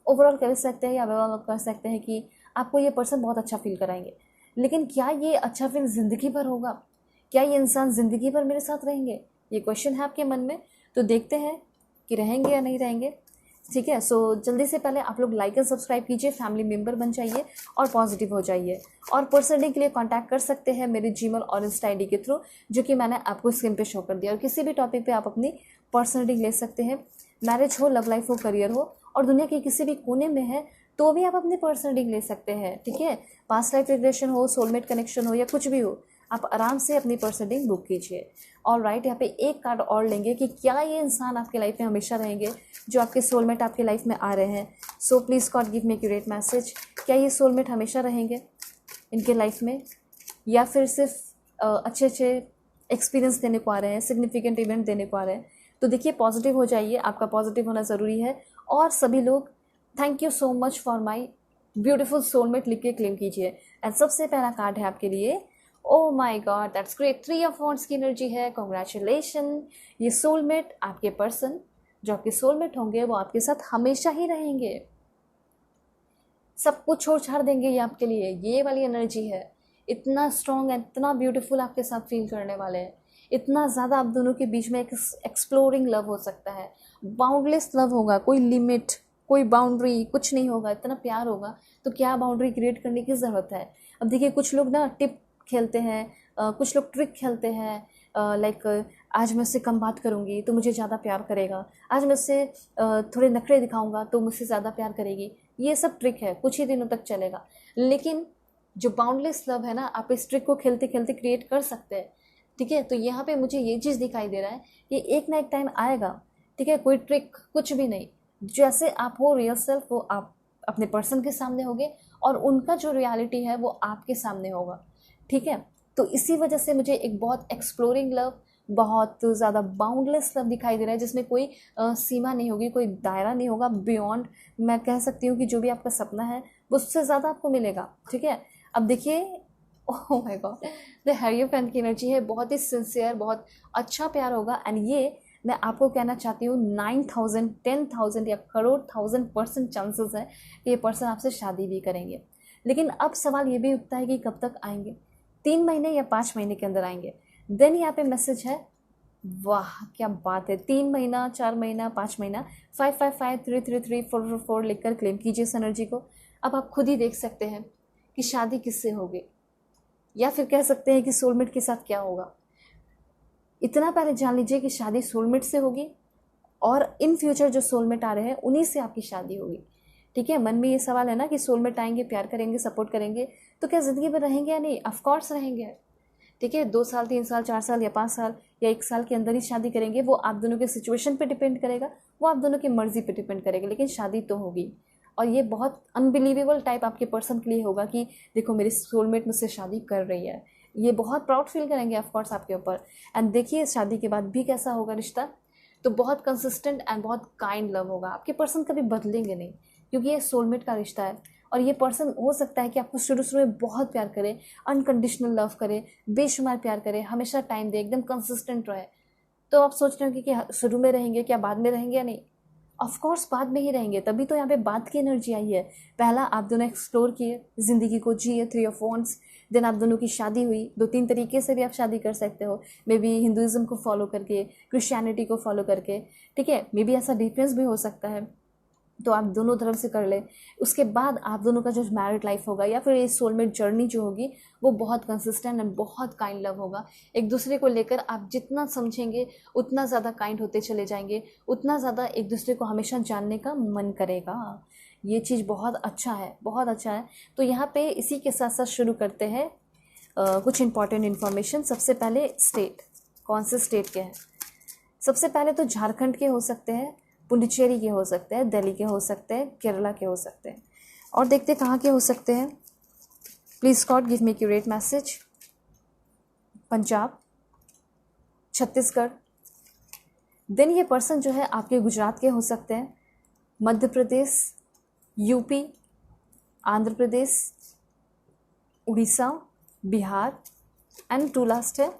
A: ओवरऑल कह सकते हैं, या ओवरऑल कर सकते हैं कि आपको ये पर्सन बहुत अच्छा फील कराएंगे। लेकिन क्या ये अच्छा फील ज़िंदगी भर होगा? क्या ये इंसान ज़िंदगी भर मेरे साथ रहेंगे? ये क्वेश्चन है आपके मन में। तो देखते हैं कि रहेंगे या नहीं रहेंगे, ठीक है। सो जल्दी से पहले आप लोग लाइक एंड सब्सक्राइब कीजिए, फैमिली मेम्बर बन जाइए और पॉजिटिव हो जाइए। और पर्सनली के लिए कांटेक्ट कर सकते हैं मेरे जीमेल और इंस्टा आईडी के थ्रू, जो कि मैंने आपको स्क्रीन पे शो कर दिया। और किसी भी टॉपिक पे आप अपनी पर्सनली ले सकते हैं, मैरिज हो, लव लाइफ हो, करियर हो, और दुनिया के किसी भी कोने में है तो भी आप अपनी पर्सनली ले सकते हैं, ठीक है। पास्ट लाइफ रिग्रेशन हो, सोलमेट कनेक्शन हो, या कुछ भी हो, आप आराम से अपनी पर्सनली बुक कीजिए। और राइट, यहाँ पे एक कार्ड और लेंगे कि क्या ये इंसान आपके लाइफ में हमेशा रहेंगे, जो आपके सोलमेट आपके लाइफ में आ रहे हैं। So please god give me accurate message, क्या ये सोलमेट हमेशा रहेंगे इनके लाइफ में, या फिर सिर्फ अच्छे अच्छे एक्सपीरियंस देने को आ रहे हैं, सिग्निफिकेंट इवेंट देने को आ रहे हैं। तो देखिए, पॉजिटिव हो जाइए, आपका पॉजिटिव होना ज़रूरी है। और सभी लोग thank you so much for my beautiful soulmate लिख के क्लेम कीजिए। एंड सबसे पहला कार्ड है आपके लिए, oh my God, that's great, 3 of wands की एनर्जी है। कॉन्ग्रेचुलेशन, ये सोलमेट, आपके पर्सन जो आपके सोलमेट होंगे वो आपके साथ हमेशा ही रहेंगे, सब कुछ छोड़ छाड़ देंगे ये आपके लिए। ये वाली एनर्जी है, इतना स्ट्रॉन्ग है, इतना ब्यूटीफुल आपके साथ फील करने वाले हैं, इतना ज़्यादा आप दोनों के बीच में एक एक्सप्लोरिंग लव हो सकता है, बाउंडलेस लव होगा, कोई लिमिट, कोई बाउंड्री कुछ नहीं होगा, इतना प्यार होगा। तो क्या बाउंड्री क्रिएट करने की ज़रूरत है? अब देखिए, कुछ लोग ना टिप खेलते हैं, कुछ लोग ट्रिक खेलते हैं, लाइक आज मैं उससे कम बात करूँगी तो मुझे ज़्यादा प्यार करेगा, आज मैं उससे थोड़े नखरे दिखाऊंगा तो मुझसे ज़्यादा प्यार करेगी। ये सब ट्रिक है, कुछ ही दिनों तक चलेगा। लेकिन जो बाउंडलेस लव है ना, आप इस ट्रिक को खेलते खेलते क्रिएट कर सकते हैं, ठीक है। तो यहाँ पे मुझे ये चीज़ दिखाई दे रहा है कि एक ना एक टाइम आएगा, ठीक है, कोई ट्रिक कुछ भी नहीं, जैसे आप हो रियल सेल्फ, वो आप अपने पर्सन के सामने होगे और उनका जो रियलिटी है वो आपके सामने होगा, ठीक है। तो इसी वजह से मुझे एक बहुत एक्सप्लोरिंग लव, बहुत ज़्यादा बाउंडलेस लव दिखाई दे रहा है, जिसमें कोई सीमा नहीं होगी, कोई दायरा नहीं होगा, बियॉन्ड। मैं कह सकती हूँ कि जो भी आपका सपना है वो उससे ज़्यादा आपको मिलेगा, ठीक है। अब देखिए, ओह माय गॉड, द हाइरोफेंट की एनर्जी है, बहुत ही सिंसियर, बहुत अच्छा प्यार होगा। एंड ये मैं आपको कहना चाहती हूँ, 9000, 10,000 या करोड़ 1000% चांसेस है कि ये पर्सन आपसे शादी भी करेंगे। लेकिन अब सवाल ये भी उठता है कि कब तक आएंगे, 3 महीने या 5 महीने के अंदर आएंगे। देन यहाँ पे मैसेज है, वाह क्या बात है, 3 महीना, 4 महीना, 5 महीना, 55533344 लिखकर क्लेम कीजिए इस एनर्जी को। अब आप खुद ही देख सकते हैं कि शादी किससे होगी, या फिर कह सकते हैं कि सोलमेट के साथ क्या होगा। इतना पहले जान लीजिए कि शादी सोलमेट से होगी और इन फ्यूचर जो सोलमेट आ रहे हैं उन्हीं से आपकी शादी होगी। ठीक है, मन में ये सवाल है ना कि सोलमेट आएंगे, प्यार करेंगे, सपोर्ट करेंगे, तो क्या ज़िंदगी में रहेंगे या नहीं? ऑफकोर्स रहेंगे। ठीक है, 2 साल, 3 साल, 4 साल या 5 साल या 1 साल के अंदर ही शादी करेंगे, वो आप दोनों के सिचुएशन पे डिपेंड करेगा, वो आप दोनों की मर्जी पे डिपेंड करेगा, लेकिन शादी तो होगी। और ये बहुत अनबिलीवेबल टाइप आपके पर्सन के लिए होगा कि देखो मेरी सोलमेट मुझसे शादी कर रही है। ये बहुत प्राउड फील करेंगे ऑफकोर्स आपके ऊपर। एंड देखिए शादी के बाद भी कैसा होगा रिश्ता, तो बहुत कंसिस्टेंट एंड बहुत काइंड लव होगा। आपके पर्सन कभी बदलेंगे नहीं, क्योंकि ये सोलमेट का रिश्ता है। और ये पर्सन हो सकता है कि आपको शुरू शुरू में बहुत प्यार करे, अनकंडीशनल लव करे, बेशुमार प्यार करे, हमेशा टाइम दे, एकदम कंसिस्टेंट रहे। तो आप सोच रहे हो कि शुरू में रहेंगे, क्या बाद में रहेंगे या नहीं? ऑफकोर्स बाद में ही रहेंगे, तभी तो यहाँ पे बात की एनर्जी आई है। पहला आप दोनों एक्सप्लोर किए, ज़िंदगी को जिए, 3 ऑफ वॉन्ड्स, देन आप दोनों की शादी हुई। 2-3 तरीके से भी आप शादी कर सकते हो, मे बी हिंदुज़म को फॉलो करके, क्रिश्चियनिटी को फॉलो करके। ठीक है, मे बी ऐसा डिफरेंस भी हो सकता है, तो आप दोनों धर्म से कर ले। उसके बाद आप दोनों का जो मैरिड लाइफ होगा या फिर ये सोलमेट जर्नी जो होगी, वो बहुत कंसिस्टेंट एंड बहुत काइंड लव होगा। एक दूसरे को लेकर आप जितना समझेंगे उतना ज़्यादा काइंड होते चले जाएंगे, उतना ज़्यादा एक दूसरे को हमेशा जानने का मन करेगा। ये चीज़ बहुत अच्छा है, बहुत अच्छा है। तो यहाँ पे इसी के साथ साथ शुरू करते हैं कुछ इंपॉर्टेंट इन्फॉर्मेशन। सबसे पहले स्टेट, कौन से स्टेट के हैं? सबसे पहले तो झारखंड के हो सकते हैं, पुडुचेरी के हो सकते हैं, दिल्ली के हो सकते हैं, केरला के हो सकते हैं, और देखते कहाँ के हो सकते हैं। Please god give me accurate message. Punjab, Chhattisgarh, then ये पर्सन जो है आपके गुजरात के हो सकते हैं, Madhya Pradesh, UP, Andhra Pradesh, Orissa, Bihar, and 2 last है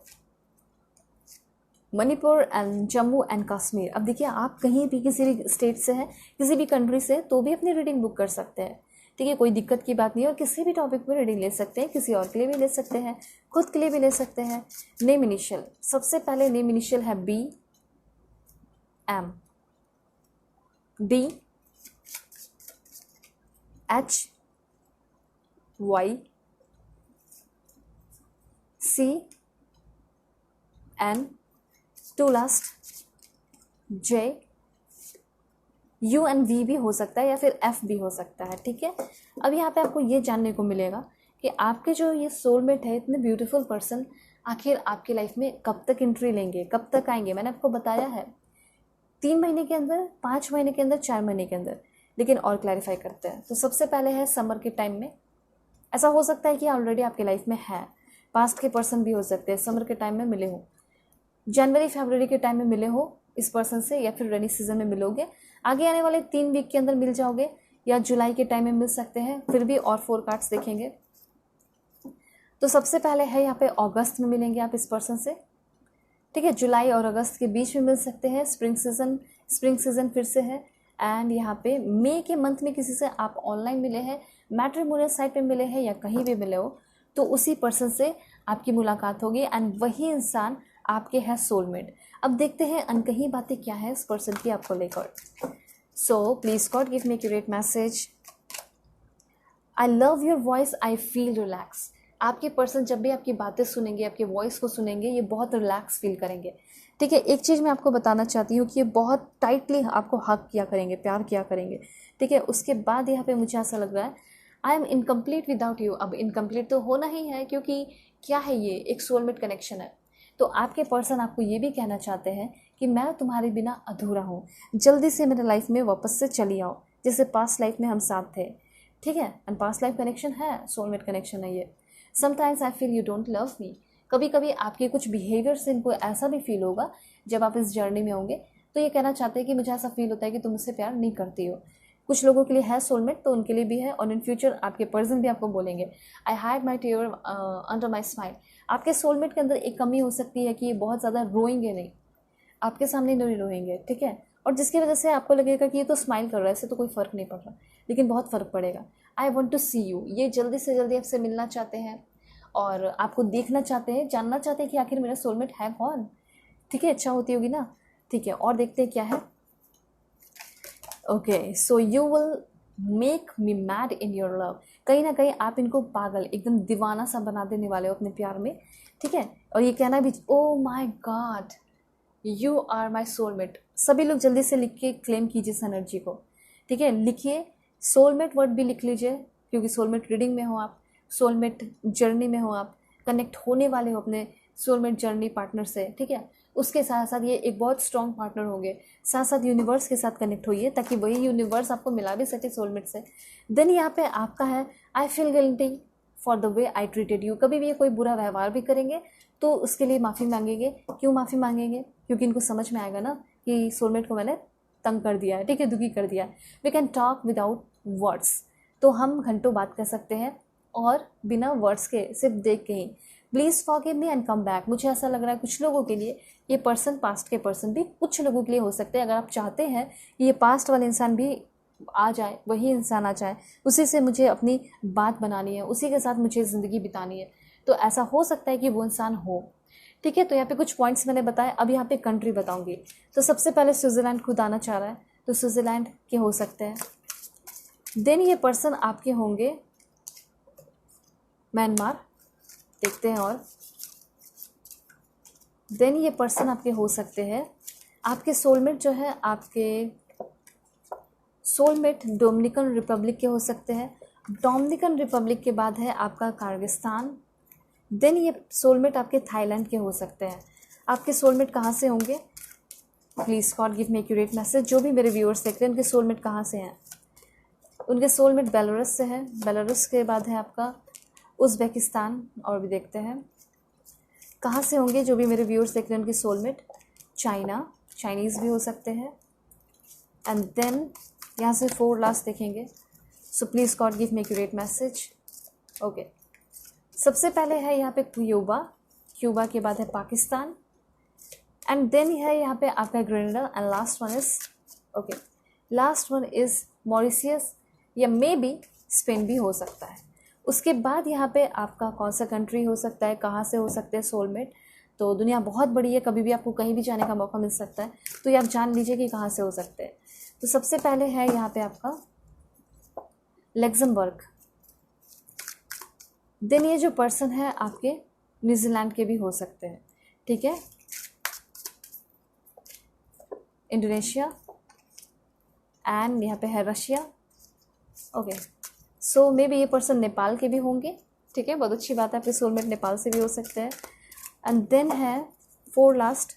A: मणिपुर एंड जम्मू एंड कश्मीर। अब देखिए आप कहीं भी किसी भी स्टेट से हैं, किसी भी कंट्री से, तो भी अपनी रीडिंग बुक कर सकते हैं। ठीक है, कोई दिक्कत की बात नहीं है, और किसी भी टॉपिक पर रीडिंग ले सकते हैं, किसी और के लिए भी ले सकते हैं, खुद के लिए भी ले सकते हैं। नेम इनिशियल, सबसे पहले नेम इनिशियल है B, M, D, H, Y, C, N, 2 last J, U and V भी हो सकता है, या फिर एफ भी हो सकता है। ठीक है, अब यहाँ पे आपको ये जानने को मिलेगा कि आपके जो ये सोलमेट है, इतने ब्यूटीफुल पर्सन, आखिर आपकी लाइफ में कब तक एंट्री लेंगे, कब तक आएंगे। मैंने आपको बताया है 3 महीने के अंदर, 5 महीने के अंदर, 4 महीने के अंदर, लेकिन और क्लैरिफाई करते हैं। तो सबसे पहले है समर के टाइम में। ऐसा हो सकता है कि ऑलरेडी आपके लाइफ में है, पास्ट के पर्सन भी हो सकते हैं, समर के टाइम में मिले हो, जनवरी फरवरी के टाइम में मिले हो इस पर्सन से, या फिर रेनी सीजन में मिलोगे, आगे आने वाले 3 वीक के अंदर मिल जाओगे, या जुलाई के टाइम में मिल सकते हैं, फिर भी और 4 कार्ड्स देखेंगे। तो सबसे पहले है यहाँ पे अगस्त में मिलेंगे आप इस पर्सन से। ठीक है, जुलाई और अगस्त के बीच में मिल सकते हैं। स्प्रिंग सीजन फिर से है। एंड यहाँ पे मई के मंथ में किसी से आप ऑनलाइन मिले हैं, मैट्रिमोनियल साइट पे मिले हैं, या कहीं भी मिले हो, तो उसी पर्सन से आपकी मुलाकात होगी, एंड वही इंसान आपके है सोलमेट। अब देखते हैं अनकही बातें क्या है इस पर्सन की आपको लेकर। So please God give me accurate message. I love your voice, I feel relax. आपके पर्सन जब भी आपकी बातें सुनेंगे, आपके वॉइस को सुनेंगे, ये बहुत रिलैक्स फील करेंगे। ठीक है, एक चीज़ मैं आपको बताना चाहती हूँ कि ये बहुत टाइटली आपको हक किया करेंगे, प्यार किया करेंगे। ठीक है, उसके बाद यहाँ पे मुझे ऐसा लग रहा है I am incomplete without you. अब इनकम्प्लीट तो होना ही है, क्योंकि क्या है, ये एक सोलमेट कनेक्शन है। तो आपके पर्सन आपको ये भी कहना चाहते हैं कि मैं तुम्हारे बिना अधूरा हूँ, जल्दी से मेरे लाइफ में वापस से चली आओ, जैसे पास्ट लाइफ में हम साथ थे। ठीक है, एंड पास्ट लाइफ कनेक्शन है, सोलमेट कनेक्शन है ये। Sometimes I feel you don't love me. कभी कभी आपके कुछ बिहेवियर से इनको ऐसा भी फील होगा जब आप इस जर्नी में होंगे, तो ये कहना चाहते हैं कि मुझे ऐसा फील होता है कि तुम मुझसे प्यार नहीं करती हो। कुछ लोगों के लिए है सोलमेट, तो उनके लिए भी है, और इन फ्यूचर आपके पर्सन भी आपको बोलेंगे I hide my tear under my smile. आपके सोलमेट के अंदर एक कमी हो सकती है कि ये बहुत ज़्यादा रोएंगे नहीं, आपके सामने नहीं रोएंगे। ठीक है, और जिसकी वजह से आपको लगेगा कि ये तो स्माइल कर रहा है, इससे तो कोई फ़र्क नहीं पड़ रहा, लेकिन बहुत फ़र्क पड़ेगा। I want to see you, ये जल्दी से जल्दी आपसे मिलना चाहते हैं और आपको देखना चाहते हैं, जानना चाहते हैं कि आखिर मेरा सोलमेट है कौन। ठीक है, इच्छा होती होगी ना। ठीक है, और देखते हैं क्या है। Okay, so you will make me mad in your love. कहीं ना कहीं आप इनको पागल, एकदम दीवाना सा बना देने वाले हो अपने प्यार में। ठीक है, और ये कहना भी, oh my god you are my soulmate. सभी लोग जल्दी से लिख के क्लेम कीजिए इस एनर्जी को, ठीक है। लिखिए, सोलमेट वर्ड भी लिख लीजिए, क्योंकि सोलमेट रीडिंग में हो आप, सोलमेट जर्नी में हो आप, कनेक्ट होने वाले हो अपने सोलमेट जर्नी पार्टनर से, ठीक है। उसके साथ साथ ये एक बहुत स्ट्रॉन्ग पार्टनर होंगे, साथ साथ यूनिवर्स के साथ कनेक्ट होइए ताकि वही यूनिवर्स आपको मिला भी सके सोलमेट से। देन यहाँ पे आपका है I feel guilty for the way I treated you. कभी भी ये कोई बुरा व्यवहार भी करेंगे तो उसके लिए माफ़ी मांगेंगे। क्यों माफ़ी मांगेंगे? क्योंकि इनको समझ में आएगा ना कि सोलमेट को मैंने तंग कर दिया है, ठीक है, दुखी कर दिया है। We can talk without words, तो हम घंटों बात कर सकते हैं और बिना वर्ड्स के, सिर्फ देख के ही। Please forgive me and come back. मुझे ऐसा लग रहा है कुछ लोगों के लिए ये पर्सन, पास्ट के पर्सन भी कुछ लोगों के लिए हो सकते हैं। अगर आप चाहते हैं कि ये पास्ट वाले इंसान भी आ जाए, वही इंसान आ जाए, उसी से मुझे अपनी बात बनानी है, उसी के साथ मुझे ज़िंदगी बितानी है, तो ऐसा हो सकता है कि वो इंसान हो, ठीक है। तो यहाँ पे कुछ पॉइंट्स मैंने बताए, अब यहाँ पे कंट्री बताऊंगी। तो सबसे पहले स्विट्ज़रलैंड खुद आना चाह रहा है, तो स्विट्ज़रलैंड के हो सकते हैं। देन ये पर्सन आपके होंगे म्यांमार, देखते हैं। और देन ये पर्सन आपके हो सकते हैं, आपके सोलमेट जो है, आपके सोलमेट डोमिनिकन रिपब्लिक के हो सकते हैं। डोमिनिकन रिपब्लिक के बाद है आपका किर्गिस्तान। देन ये सोलमेट आपके थाईलैंड के हो सकते हैं। आपके सोलमेट कहाँ से होंगे? Please god give me accurate message. जो भी मेरे व्यूअर्स देख रहे हैं उनके सोलमेट कहाँ से हैं? उनके सोलमेट बेलारूस से है। बेलारूस के बाद है आपका उज़्बेकिस्तान। और भी देखते हैं कहाँ से होंगे जो भी मेरे व्यूअर्स देख रहे हैं उनके सोलमेट। चाइना, चाइनीज़ भी हो सकते हैं। एंड देन यहाँ से 4 लास्ट देखेंगे। So please god give me accurate message. Okay, सबसे पहले है यहाँ पे क्यूबा, क्यूबा के बाद है पाकिस्तान, एंड देन है यहाँ पे आपका Grenada, and last one is okay, last one is Mauritius या मे बी स्पेन भी हो सकता है। उसके बाद यहाँ पे आपका कौन सा कंट्री हो सकता है, कहाँ से हो सकते हैं सोलमेट? तो दुनिया बहुत बड़ी है, कभी भी आपको कहीं भी जाने का मौका मिल सकता है, तो ये आप जान लीजिए कि कहाँ से हो सकते हैं। तो सबसे पहले है यहाँ पे आपका लग्जमबर्ग। देन ये जो पर्सन है आपके न्यूजीलैंड के भी हो सकते हैं, ठीक है। इंडोनेशिया, एंड यहाँ पे है Russia. Okay, so may be ये पर्सन नेपाल के भी होंगे, ठीक है, बहुत अच्छी बात है, आपके सोलमेट नेपाल से भी हो सकते हैं। एंड देन है 4 लास्ट,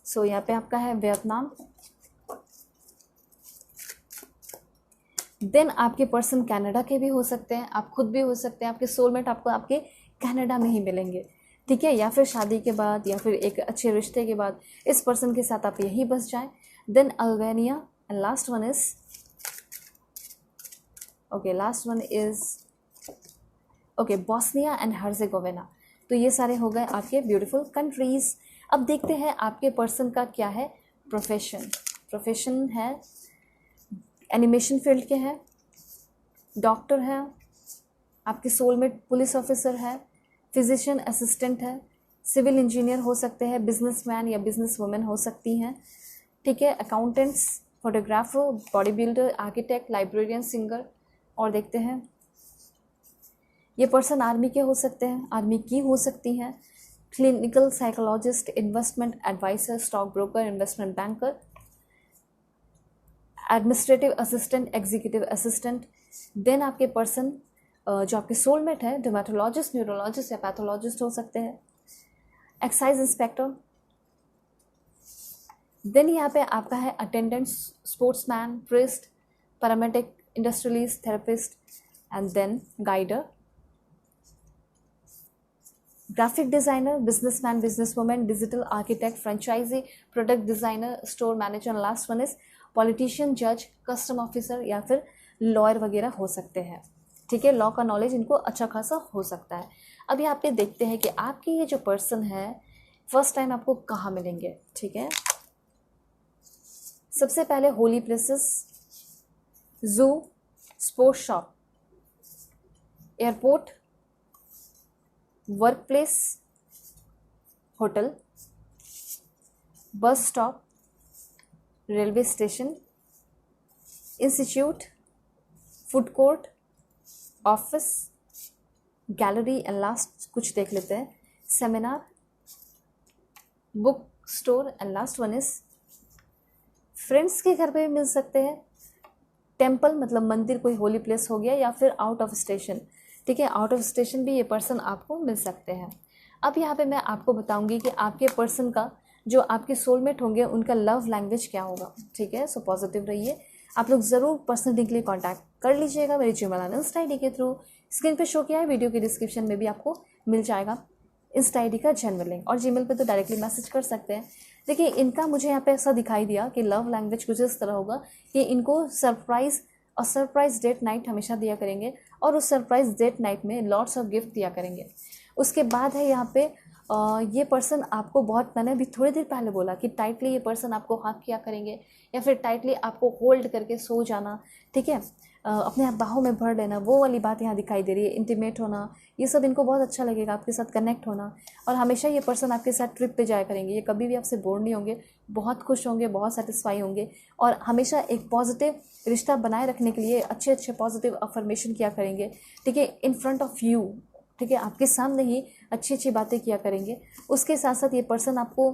A: सो यहाँ पे आपका है वियतनाम। देन आपके पर्सन कनाडा के भी हो सकते हैं, आप खुद भी हो सकते हैं, आपके सोलमेट आपको आपके कनाडा में ही मिलेंगे, ठीक है, या फिर शादी के बाद या फिर एक अच्छे रिश्ते के बाद इस पर्सन के साथ आप यहीं बस जाएं। Then Albania, and last one is okay, last one is okay, Bosnia and Herzegovina. तो ये सारे हो गए आपके ब्यूटीफुल कंट्रीज़। अब देखते हैं आपके पर्सन का क्या है प्रोफेशन। प्रोफेशन है एनिमेशन फील्ड के हैं, डॉक्टर है, आपके सोलमेट पुलिस ऑफिसर है, फिजिशियन असिस्टेंट है, सिविल इंजीनियर हो सकते हैं, बिजनेसमैन या बिजनेस वुमेन हो सकती हैं, ठीक है, accountants, photographer, body builder, architect, librarian, singer. और देखते हैं ये पर्सन आर्मी के हो सकते हैं, आर्मी की हो सकती हैं, clinical psychologist, investment adviser, stock broker, investment banker, administrative assistant, executive assistant. Then आपके पर्सन जो आपके सोलमेट है डर्मेटोलॉजिस्ट, न्यूरोलॉजिस्ट या पैथोलॉजिस्ट हो सकते हैं, एक्साइज इंस्पेक्टर। देन यहाँ पे आपका है attendant, sportsman, priest, paramedic, industrialist, therapist, and then guider, graphic designer, businessman, business women, digital architect, franchisee, product designer, store manager, last one is politician, जज, custom officer या फिर लॉयर वगैरह हो सकते हैं, ठीक है। लॉ का नॉलेज इनको अच्छा खासा हो सकता है। अब यहाँ पे देखते हैं कि आपके ये जो पर्सन है फर्स्ट टाइम आपको कहाँ मिलेंगे, ठीक है। सबसे पहले होली प्लेसेस, जू, sports shop, airport, work place, hotel, bus stop, railway station, institute, food court, office, gallery, and last कुछ देख लेते हैं, seminar, book store and last one is friends के घर पे भी मिल सकते हैं। टेम्पल मतलब मंदिर, कोई होली प्लेस हो गया, या फिर आउट ऑफ स्टेशन। ठीक है, आउट ऑफ स्टेशन भी ये पर्सन आपको मिल सकते हैं। अब यहाँ पे मैं आपको बताऊंगी कि आपके पर्सन का, जो आपके सोलमेट होंगे, उनका लव लैंग्वेज क्या होगा। ठीक है, सो पॉजिटिव रहिए। आप लोग ज़रूर पर्सनली के लिए कॉन्टैक्ट कर लीजिएगा मेरी जीमेल इंस्टा आई डी के थ्रू। स्क्रीन पे शो किया है, वीडियो के डिस्क्रिप्शन में भी आपको मिल जाएगा इंस्टा आई डी का जेनरल लिंक, और जीमेल पे तो डायरेक्टली मैसेज कर सकते हैं। देखिए, इनका मुझे यहाँ पे ऐसा दिखाई दिया कि लव लैंग्वेज कुछ इस तरह होगा कि इनको सरप्राइज़ और सरप्राइज डेट नाइट हमेशा दिया करेंगे, और उस सरप्राइज डेट नाइट में लॉट्स ऑफ गिफ्ट दिया करेंगे। उसके बाद है यहाँ पे ये पर्सन आपको बहुत, मैंने अभी थोड़ी देर पहले बोला कि टाइटली ये पर्सन आपको हग किया करेंगे, या फिर टाइटली आपको होल्ड करके सो जाना। ठीक है, अपने बाहों में भर लेना, वो वाली बात यहाँ दिखाई दे रही है। इंटीमेट होना, ये सब इनको बहुत अच्छा लगेगा, आपके साथ कनेक्ट होना। और हमेशा ये पर्सन आपके साथ ट्रिप पे जाया करेंगे, ये कभी भी आपसे बोर नहीं होंगे, बहुत खुश होंगे, बहुत सेटिस्फाई होंगे, और हमेशा एक पॉजिटिव रिश्ता बनाए रखने के लिए अच्छे अच्छे पॉजिटिव अफर्मेशन किया करेंगे। ठीक है, इन फ्रंट ऑफ यू। ठीक है, आपके सामने ही अच्छी अच्छी बातें किया करेंगे। उसके साथ साथ ये पर्सन आपको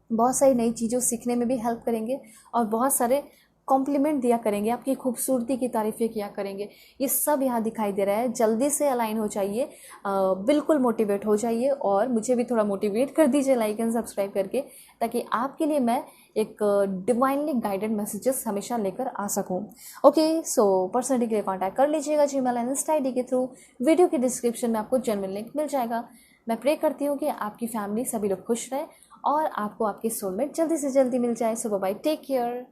A: बहुत सारी नई चीज़ों सीखने में भी हेल्प करेंगे, और बहुत सारे कॉम्प्लीमेंट दिया करेंगे, आपकी खूबसूरती की तारीफ़ें किया करेंगे। ये सब यहाँ दिखाई दे रहा है। जल्दी से अलाइन हो जाइए, बिल्कुल मोटिवेट हो जाइए, और मुझे भी थोड़ा मोटिवेट कर दीजिए लाइक एंड सब्सक्राइब करके, ताकि आपके लिए मैं एक डिवाइनली गाइडेड मैसेजेस हमेशा लेकर आ सकूं। ओके, सो पर्सनली के लिए कॉन्टैक्ट कर लीजिएगा Gmail and Insta I D के थ्रू। वीडियो के डिस्क्रिप्शन में आपको जेन्युइन लिंक मिल जाएगा। मैं प्रे करती हूँ कि आपकी फैमिली सभी लोग खुश रहें, और आपको आपके सोलमेट जल्दी से जल्दी मिल जाए। सो बाय, टेक केयर।